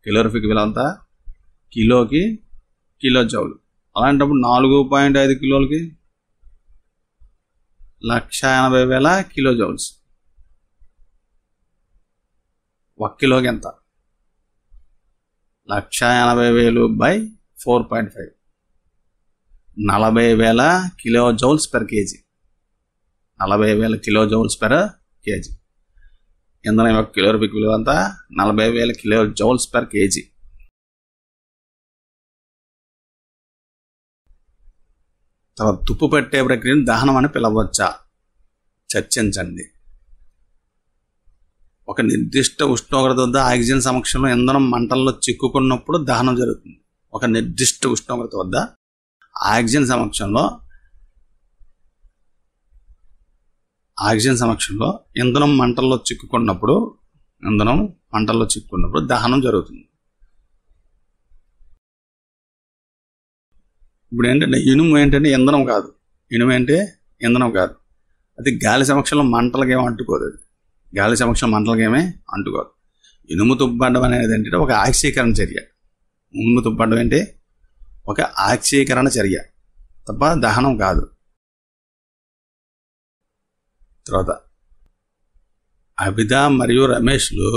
Speaker 1: కిలోరోఫిలిక్ విలువ అంతా కిలోకి కిలో జౌలు. అలాంటప్పుడు 4.5 కిలోలకి 1,80,000 కిలో జౌల్స్. 1 కిలోకి ఎంత? 1,80,000 by 4.5, 40,000 kilo joules per KG. 40,000 kilo joules per KG. ఇంధనం యొక్క కిలోరోఫిలిక్ విలువ అంతా 40,000 కిలో జౌల్స్ పెర్ కేజీ. తర్వాత తుప్పు పట్టే ప్రక్రియను దహనం అని పిలవచ్చా? చర్చించండి. ఒక నిర్దిష్ట ఉష్ణోగ్రత వద్ద ఆక్సిజన్ సమక్షంలో ఇంధనం మంటల్లో చిక్కుకున్నప్పుడు దహనం జరుగుతుంది. ఒక నిర్దిష్ట ఉష్ణోగ్రత వద్ద ఆక్సిజన్ సమక్షంలో ఇంధనం మంటల్లో చిక్కుకున్నప్పుడు దహనం జరుగుతుంది. ఇప్పుడు ఏంటంటే ఇనుము ఏంటంటే ఇంధనం కాదు. అది గాలి సమక్షంలో మంటలకేమీ అంటుకోదు. ఇనుము తుప్పడం అనేది ఏంటంటే ఒక ఆక్సీకరణ చర్య. ఒక ఆక్సీకరణ చర్య తప్ప దహనం కాదు. తర్వాత అభిద మరియు రమేష్లు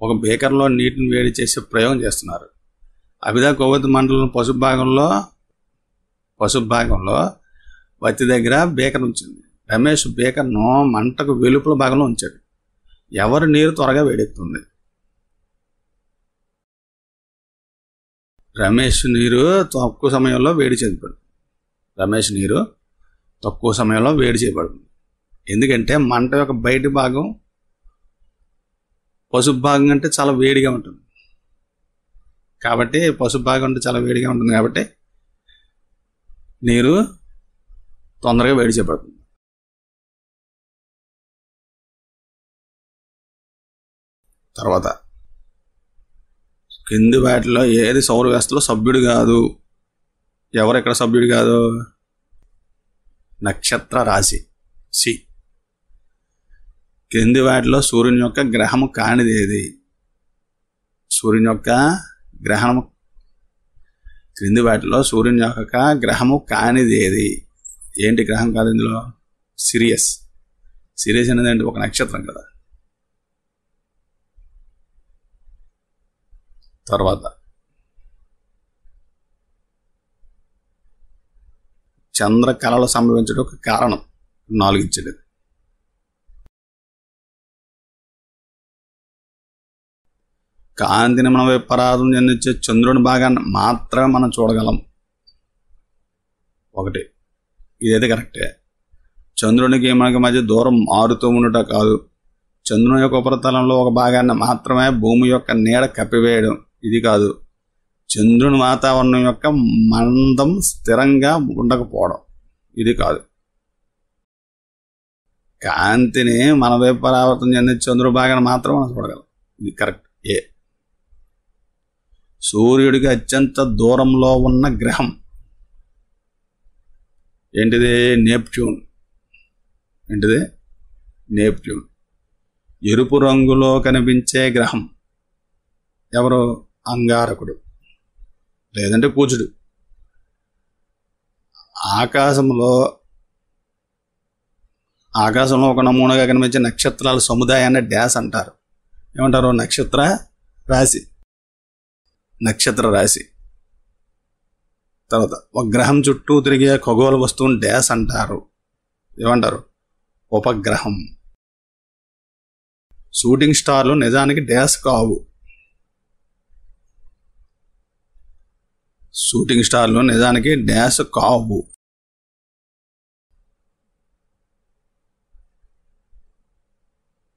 Speaker 1: ఒక బేకర్లో నీటిని వేడి చేసే ప్రయోగం చేస్తున్నారు. అభిద కొవ్వొత్తి మంటలను పసుపు భాగంలో వత్తి దగ్గర బేకర్ ఉంచింది. రమేష్ బేకర్ను మంటకు వెలుపల భాగంలో ఉంచాడు. ఎవరి నీరు త్వరగా వేడెక్కుతుంది? రమేష్ నీరు తక్కువ సమయంలో వేడి చేయబడుతుంది. ఎందుకంటే మంట యొక్క బయట భాగం పసుపు భాగం కంటే చాలా వేడిగా ఉంటుంది. కాబట్టి నీరు తొందరగా వేడి చేయబడుతుంది. తర్వాత కింది వాటిలో ఏది సౌర వ్యవస్థలో సభ్యుడు కాదు? ఎవరు ఇక్కడ సభ్యుడు కాదు? నక్షత్ర రాశి సి. కింది వాటిలో సూర్యుని యొక్క గ్రహము కానిది ఏది? క్రింది వాటిలో సూర్యుని యొక్క గ్రహము కానిది ఏది? ఏంటి గ్రహం కాదు ఇందులో? సిరియస్ అనేది అంటే ఒక నక్షత్రం కదా. తర్వాత చంద్ర కళలు సంభవించడం ఒక కారణం 4 ఇచ్చాడు. కాంతిని మనం విపరాధం చెందించే చంద్రుని భాగాన్ని మాత్రమే మనం చూడగలం. ఒకటి, ఇదైతే కరెక్టే. చంద్రునికి మనకి మధ్య దూరం మారుతూ ఉండట కాదు. చంద్రుని యొక్క ఉపరితలంలో ఒక భాగాన్ని మాత్రమే భూమి యొక్క నీడ కప్పివేయడం ఇది కాదు. చంద్రుని వాతావరణం యొక్క మందం స్థిరంగా ఉండకపోవడం ఇది కాదు. కాంతిని మన వైపు పరావర్తనం చెందే చంద్రుడి భాగాన్ని మాత్రమే మనం చూడగలం ఇది కరెక్ట్. ఏ, సూర్యుడికి అత్యంత దూరంలో ఉన్న గ్రహం ఏంటిది? నెప్ట్యూన్. ఏంటిది? నెప్ట్యూన్. ఎరుపు రంగులో కనిపించే గ్రహం ఎవరు? అంగారకుడు లేదంటే కుజుడు. ఆకాశంలో ఒక నమూనాగా కనిపించే నక్షత్రాల సముదాయాన్ని డ్యాస్ అంటారు. ఏమంటారు? నక్షత్ర రాశి. నక్షత్ర రాశి. తర్వాత ఒక గ్రహం చుట్టూ తిరిగే ఖగోళ వస్తువుని డ్యాస్ అంటారు. ఏమంటారు? ఉపగ్రహం. షూటింగ్ స్టార్లు నిజానికి డ్యాస్ కావు. షూటింగ్ స్టార్లు నిజానికి డ్యాస్ కావు.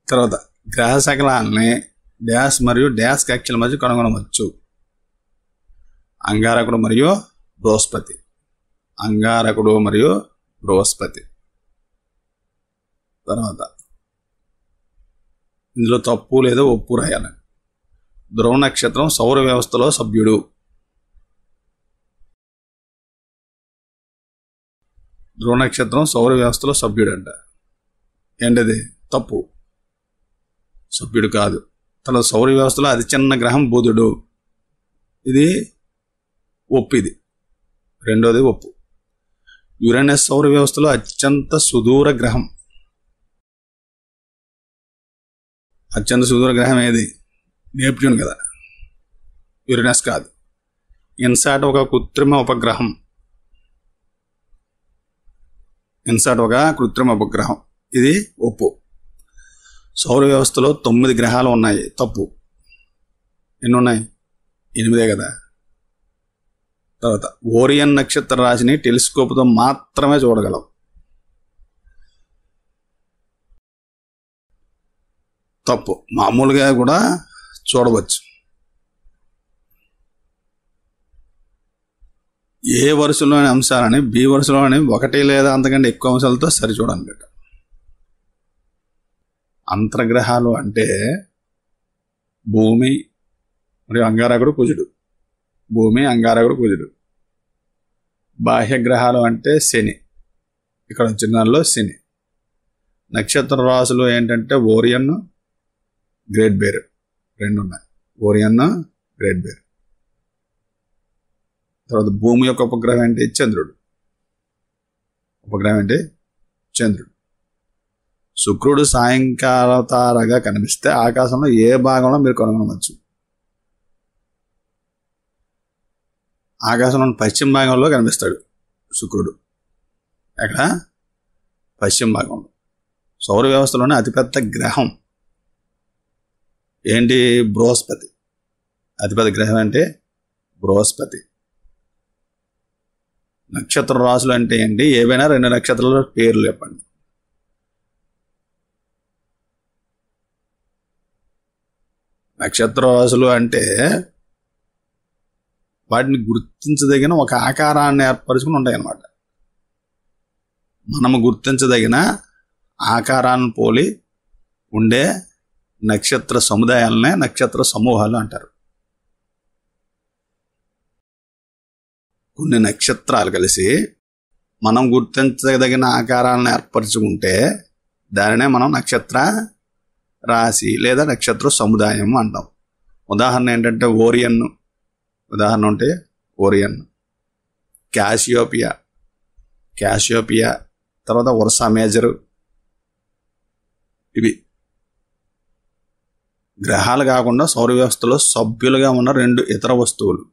Speaker 1: తర్వాత గ్రహ శకలాలని డ్యాస్ మరియు డ్యాస్ కక్షల మధ్య కనుగొనవచ్చు. అంగారకుడు మరియు బృహస్పతి. అంగారకుడు మరియు బృహస్పతి. తర్వాత ఇందులో తప్పు లేదా ఒప్పు రాయాలి. ధ్రువ నక్షత్రం సౌర వ్యవస్థలో సభ్యుడు. ధ్రువ నక్షత్రం సౌర వ్యవస్థలో సభ్యుడు అంట. ఏంటది? తప్పు. సభ్యుడు కాదు. తన సౌర వ్యవస్థలో అతి చిన్న గ్రహం బుధుడు. ఇది ఒప్పు. ఇది రెండోది ఒప్పు. యురేనస్ సౌర వ్యవస్థలో అత్యంత సుదూర గ్రహం. అత్యంత సుదూర గ్రహం ఏది? నెప్ట్యూన్ కదా, యురేనస్ కాదు. ఇన్సాట్ ఒక కృత్రిమ ఉపగ్రహం. ఇన్సాట్ ఒక కృత్రిమ ఉపగ్రహం. ఇది ఒప్పు. సౌర వ్యవస్థలో 9 గ్రహాలు ఉన్నాయి. తప్పు. ఎన్ని ఉన్నాయి? 8 కదా. తర్వాత ఓరియన్ నక్షత్ర రాశిని టెలిస్కోప్తో మాత్రమే చూడగలం. తప్పు. మామూలుగా కూడా చూడవచ్చు. ఏ వరుసలోని అంశాలని బి వరుసలోని 1 లేదా అంతకంటే ఎక్కువ అంశాలతో సరిచూడాలన్నమాట. అంతర్గ్రహాలు అంటే భూమి మరియు అంగారకుడు కుజుడు. భూమి, అంగారకుడు, కుజుడు. బాహ్య గ్రహాలు అంటే శని. ఇక్కడ చిన్నాల్లో శని. నక్షత్ర రాశులు ఏంటంటే ఓరియన్, గ్రేట్ బేర్. 2 ఉన్నాయి. Orion, great bear. తర్వాత భూమి యొక్క ఉపగ్రహం ఏంటి? చంద్రుడు. ఉపగ్రహం ఏంటి? చంద్రుడు. శుక్రుడు సాయంకాల తారగా కనిపిస్తే ఆకాశంలో ఏ భాగంలో మీరు కనుగొనవచ్చు? ఆకాశంలో పశ్చిమ భాగంలో కనిపిస్తాడు శుక్రుడు. ఎక్కడ? పశ్చిమ భాగంలో. సౌర వ్యవస్థలోనే అతిపెద్ద గ్రహం ఏంటి? బృహస్పతి. అతిపెద్ద గ్రహం అంటే బృహస్పతి. నక్షత్ర రాశులు అంటే ఏంటి? ఏవైనా 2 నక్షత్రాల పేర్లు చెప్పండి. నక్షత్ర రాశులు అంటే వాటిని గుర్తించదగిన ఒక ఆకారాన్ని ఏర్పరచుకుని ఉంటాయి అన్నమాట. మనము గుర్తించదగిన ఆకారాన్ని పోలి ఉండే నక్షత్ర సముదాయాలనే నక్షత్ర సమూహాలు అంటారు. కొన్ని నక్షత్రాలు కలిసి మనం గుర్తించదగిన ఆకారాలను ఏర్పరచుకుంటే దానినే మనం నక్షత్ర రాశి లేదా నక్షత్ర సముదాయం అంటాం. ఉదాహరణ ఏంటంటే ఓరియన్. ఉదాహరణ అంటే ఓరియన్, క్యాసియోపియా, తర్వాత ఉర్సా మేజరు. ఇవి గ్రహాలు కాకుండా సౌర వ్యవస్థలో సభ్యులుగా ఉన్న 2 ఇతర వస్తువులు.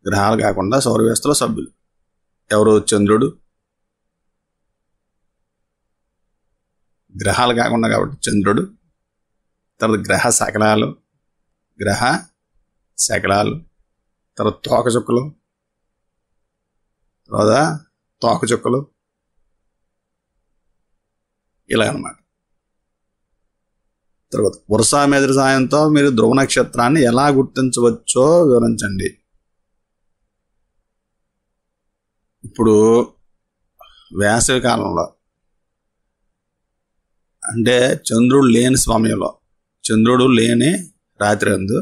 Speaker 1: గ్రహాలు కాకుండా సౌర వ్యవస్థలో సభ్యులు ఎవరు? చంద్రుడు. గ్రహాలు కాకుండా కాబట్టి చంద్రుడు, తర్వాత గ్రహ శకలాలు, తర్వాత తోకచుక్కలు, తర్వాత తోకచుక్కలు, ఇలా అన్నమాట. తర్వాత వరుసా మెదడు సాయంతో మీరు ధ్రువ నక్షత్రాన్ని ఎలా గుర్తించవచ్చో వివరించండి. ఇప్పుడు వేసవి కాలంలో అంటే చంద్రుడు లేని సమయంలో, చంద్రుడు లేని రాత్రి అందు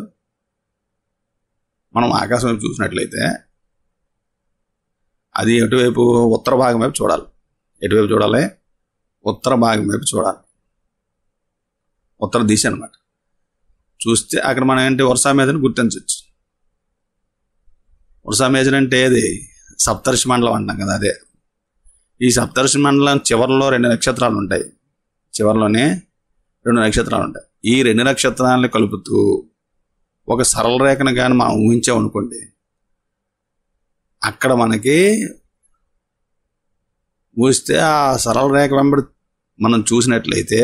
Speaker 1: మనం ఆకాశం వైపు చూసినట్లయితే అది ఎటువైపు ఉత్తర భాగం వైపు చూడాలి. ఎటువైపు చూడాలి? ఉత్తర భాగం వైపు చూడాలి. ఉత్తర దిశ అనమాట. చూస్తే అక్కడ మనం ఏంటి వర్షా మేజని గుర్తించవచ్చు. వర్షా మేజర్ అంటే ఏది? సప్తర్షి మండలం అంటాం కదా, అదే. ఈ సప్తర్షి మండలం చివరిలో 2 నక్షత్రాలు ఉంటాయి. చివరిలోనే 2 నక్షత్రాలు ఉంటాయి. ఈ 2 నక్షత్రాలని కలుపుతూ ఒక సరళ రేఖను కానీ మనం ఊహించామనుకోండి, అక్కడ మనకి ఊహిస్తే ఆ సరళ రేఖ వెంబడి మనం చూసినట్లయితే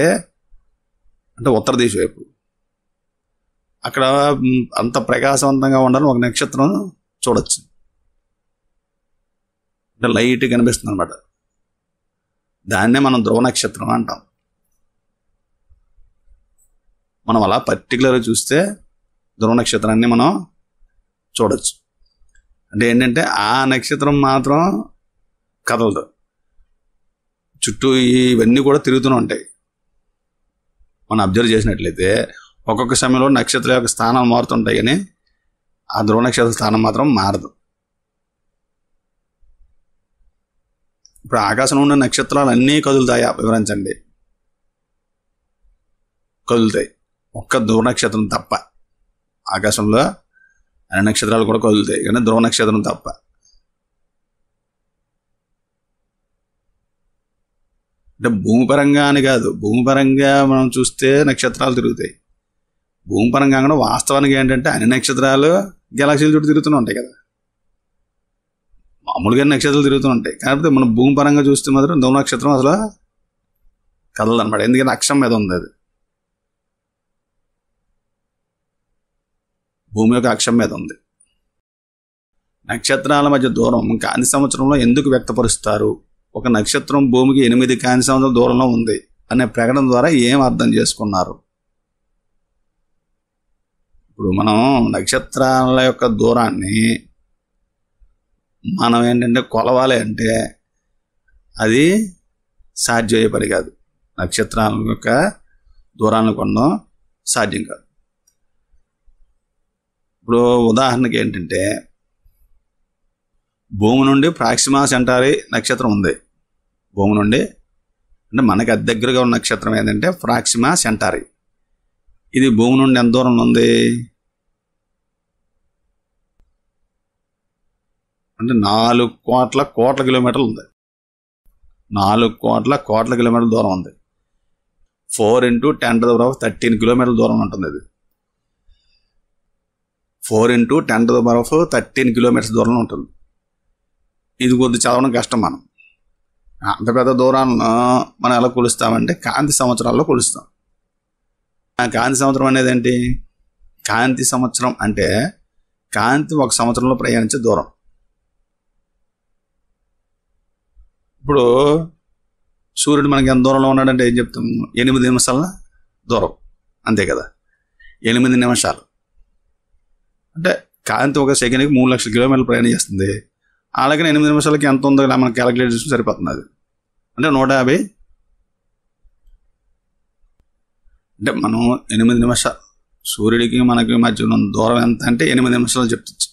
Speaker 1: అంటే ఉత్తర దిశ వైపు అక్కడ అంత ప్రకాశవంతంగా ఉండాలని ఒక నక్షత్రం చూడొచ్చు. అంటే లైట్ కనిపిస్తుంది అనమాట. దాన్నే మనం ధ్రువ నక్షత్రం అంటాం. మనం అలా పర్టికులర్గా చూస్తే ధ్రువ నక్షత్రాన్ని మనం చూడొచ్చు. అంటే ఏంటంటే ఆ నక్షత్రం మాత్రం కదలదు, చుట్టూ ఇవన్నీ కూడా తిరుగుతూనే ఉంటాయి. మనం అబ్జర్వ్ చేసినట్లయితే ఒక్కొక్క సమయంలో నక్షత్రం యొక్క స్థానాలు మారుతుంటాయి, కానీ ఆ ధ్రువ నక్షత్ర స్థానం మాత్రం మారదు. ఇప్పుడు ఆకాశంలో ఉన్న నక్షత్రాలు అన్నీ కదులుతాయా? వివరించండి. కదులుతాయి, ఒక్క ధ్రువ నక్షత్రం తప్ప. ఆకాశంలో అన్ని నక్షత్రాలు కూడా కదులుతాయి, కానీ ధ్రువ నక్షత్రం తప్ప. అంటే భూమి పరంగా అని కాదు, భూమి పరంగా మనం చూస్తే నక్షత్రాలు తిరుగుతాయి. భూమి పరంగా కూడా వాస్తవానికి ఏంటంటే అన్ని నక్షత్రాలు గెలాక్సీల చుట్టూ తిరుగుతూనే ఉంటాయి కదా. మామూలుగా నక్షత్రాలు తిరుగుతూ ఉంటాయి, కాకపోతే మనం భూమి పరంగా చూస్తే మాత్రం ధ్రువ నక్షత్రం అసలు కదలదన్నమాట. ఎందుకంటే అక్షం మీద ఉంది, అది భూమి యొక్క అక్షం మీద ఉంది. నక్షత్రాల మధ్య దూరం కాంతి సంవత్సరంలో ఎందుకు వ్యక్తపరుస్తారు? ఒక నక్షత్రం భూమికి 8 కాంతి సంవత్సరాల దూరంలో ఉంది అనే ప్రకటన ద్వారా ఏం అర్థం చేసుకున్నారు? ఇప్పుడు మనం నక్షత్రాల యొక్క దూరాన్ని మనం ఏంటంటే కొలవాలి అంటే అది సాధ్యమయ్యే పని కాదు. నక్షత్రాల యొక్క దూరాన్ని కొనడం సాధ్యం కాదు. ఇప్పుడు ఉదాహరణకి ఏంటంటే భూమి నుండి ప్రాక్సిమా సెంటారి నక్షత్రం ఉంది. భూమి నుండి అంటే మనకి అతి దగ్గరగా ఉన్న నక్షత్రం ఏంటంటే ప్రాక్సిమా సెంటారి. ఇది భూమి నుండి ఎంత దూరంలో ఉంది అంటే 4 కోట్ల కిలోమీటర్లు ఉంది. 4 కోట్ల కిలోమీటర్ల దూరం ఉంది. 4 × 10⁻13 కిలోమీటర్ల దూరం ఉంటుంది. ఇది 4 × 10⁻13 కిలోమీటర్స్ దూరంలో ఉంటుంది. ఇది కొద్ది చదవడం కష్టం. మనం అంత పెద్ద దూరాలను మనం ఎలా కొలుస్తామంటే కాంతి సంవత్సరాల్లో కొలుస్తాం. ఆ కాంతి సంవత్సరం అనేది ఏంటి? కాంతి సంవత్సరం అంటే కాంతి ఒక సంవత్సరంలో ప్రయాణించే దూరం. ఇప్పుడు సూర్యుడు మనకి ఎంత దూరంలో ఉన్నాడంటే ఏం చెప్తాం? 8 నిమిషాల దూరం, అంతే కదా. 8 నిమిషాలు అంటే కాంతి ఒక సెకండ్కి 3 లక్షల కిలోమీటర్లు ప్రయాణం చేస్తుంది. అలాగే 8 నిమిషాలకి ఎంత ఉందో మనం క్యాలిక్యులేట్ చేసి సరిపోతుంది. అది అంటే 150. అంటే మనం 8 నిమిషాలు సూర్యుడికి మనకి మధ్య ఉన్న దూరం ఎంత అంటే 8 నిమిషాలు చెప్తుంది.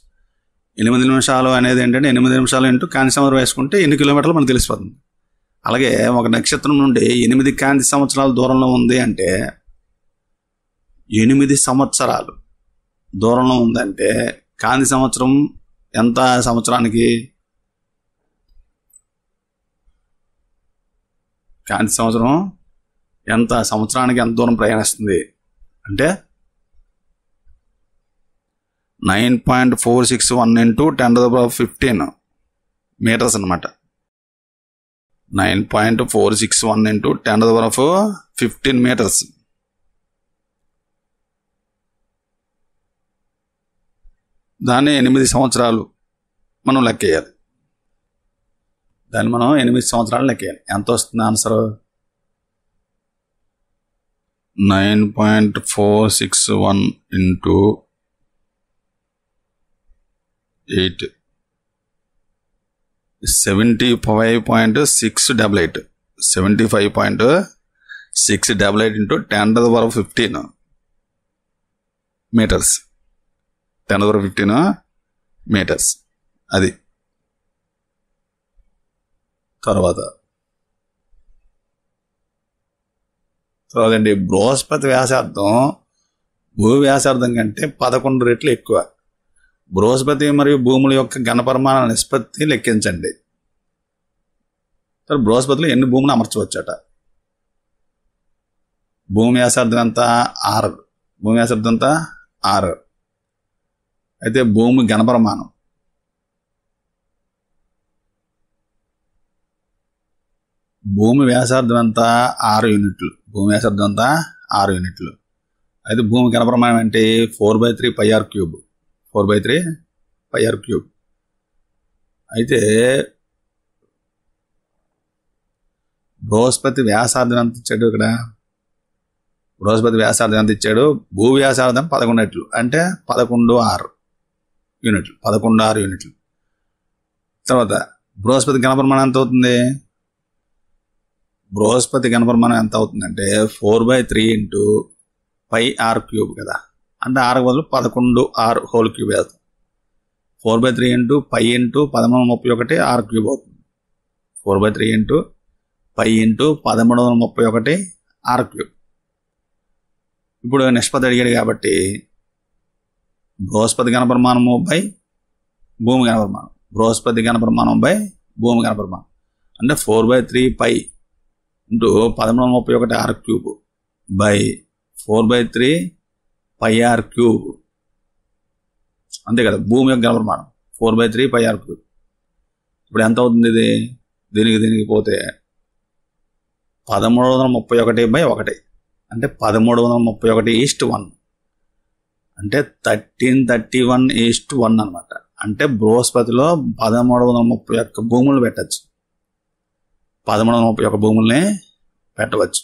Speaker 1: 8 నిమిషాలు అనేది ఏంటంటే 8 నిమిషాలు ఇంటూ కాంతి సంవత్సరం వేసుకుంటే ఎన్ని కిలోమీటర్లు మనకు తెలిసిపోతుంది. అలాగే ఒక నక్షత్రం నుండి 8 కాంతి సంవత్సరాల దూరంలో ఉంది అంటే 8 సంవత్సరాలు దూరంలో ఉందంటే కాంతి సంవత్సరం ఎంత సంవత్సరానికి? కాంతి సంవత్సరం ఎంత సంవత్సరానికి ఎంత దూరం ప్రయాణిస్తుంది అంటే 9.461 × 10⁻15 మీటర్స్ అనమాట. 9.461 × 10⁻15 మీటర్స్. దాన్ని 8 సంవత్సరాలు మనం లెక్కేయాలి. దాన్ని మనం 8 సంవత్సరాలు లెక్కేయాలి. ఎంత వస్తుంది answer? 9.461 into 8 75.688 75.688 into 10⁻15 metres. 10⁻15 metres. అది తర్వాత అండి బృహస్పతి వ్యాసార్థం భూ వ్యాసార్థం కంటే 11 రెట్లు ఎక్కువ. బృహస్పతి మరియు భూముల యొక్క ఘనపరిమాణ నిష్పత్తి లెక్కించండి. బృహస్పతిలో ఎన్ని భూములు అమర్చవచ్చట? భూమి వ్యాసార్థం ఎంత? 6. భూమి వ్యాసార్థం ఎంత? 6. అయితే భూమి ఘనపరిమాణం భూమి వ్యాసార్థం ఎంత? 6 యూనిట్లు. భూమి వ్యాసార్థం ఎంత? 6 యూనిట్లు. అయితే భూమి ఘనపరిమాణం అంటే 4/3 πr³. 4/3 πr³. అయితే బృహస్పతి వ్యాసార్థం ఎంత ఇచ్చాడు ఇక్కడ? బృహస్పతి వ్యాసార్థం ఎంత ఇచ్చాడు? భూ వ్యాసార్థం 11 రెట్లు అంటే 11/6 యూనిట్లు. 11/6 యూనిట్లు. తర్వాత బృహస్పతి ఘనపరిమాణం ఎంత అవుతుంది? బృహస్పతి ఘనపరిమాణం ఎంత అవుతుందంటే 4/3 ఇంటూ πr³ కదా. అంటే 6 బదులు 11/6³ వేస్తాం. 4/3 ఇంటూ π ఇంటూ 1331 r³ అవుతుంది. 4/3 ఇంటూ π ఇంటూ 1331 r³. ఇప్పుడు నిష్పత్తి అడిగాడు కాబట్టి బృహస్పతి ఘనపరిమాణము బై భూమి ఘనపరిమాణం. బృహస్పతి ఘనపరిమాణం బై భూమి ఘనపరిమాణం అంటే 4/3 π ఇంటూ 1331 r³ బై 4/3 πr³. అంతే కదా భూమి యొక్క ఘనపరిమాణం 4/3 πr³. ఇప్పుడు ఎంత అవుతుంది ఇది? దీనికి పోతే 1331/1 అంటే 1331:1 అంటే 1331:1 అనమాట. అంటే బృహస్పతిలో 1331 భూములు పెట్టచ్చు. 1331 భూముల్ని పెట్టవచ్చు.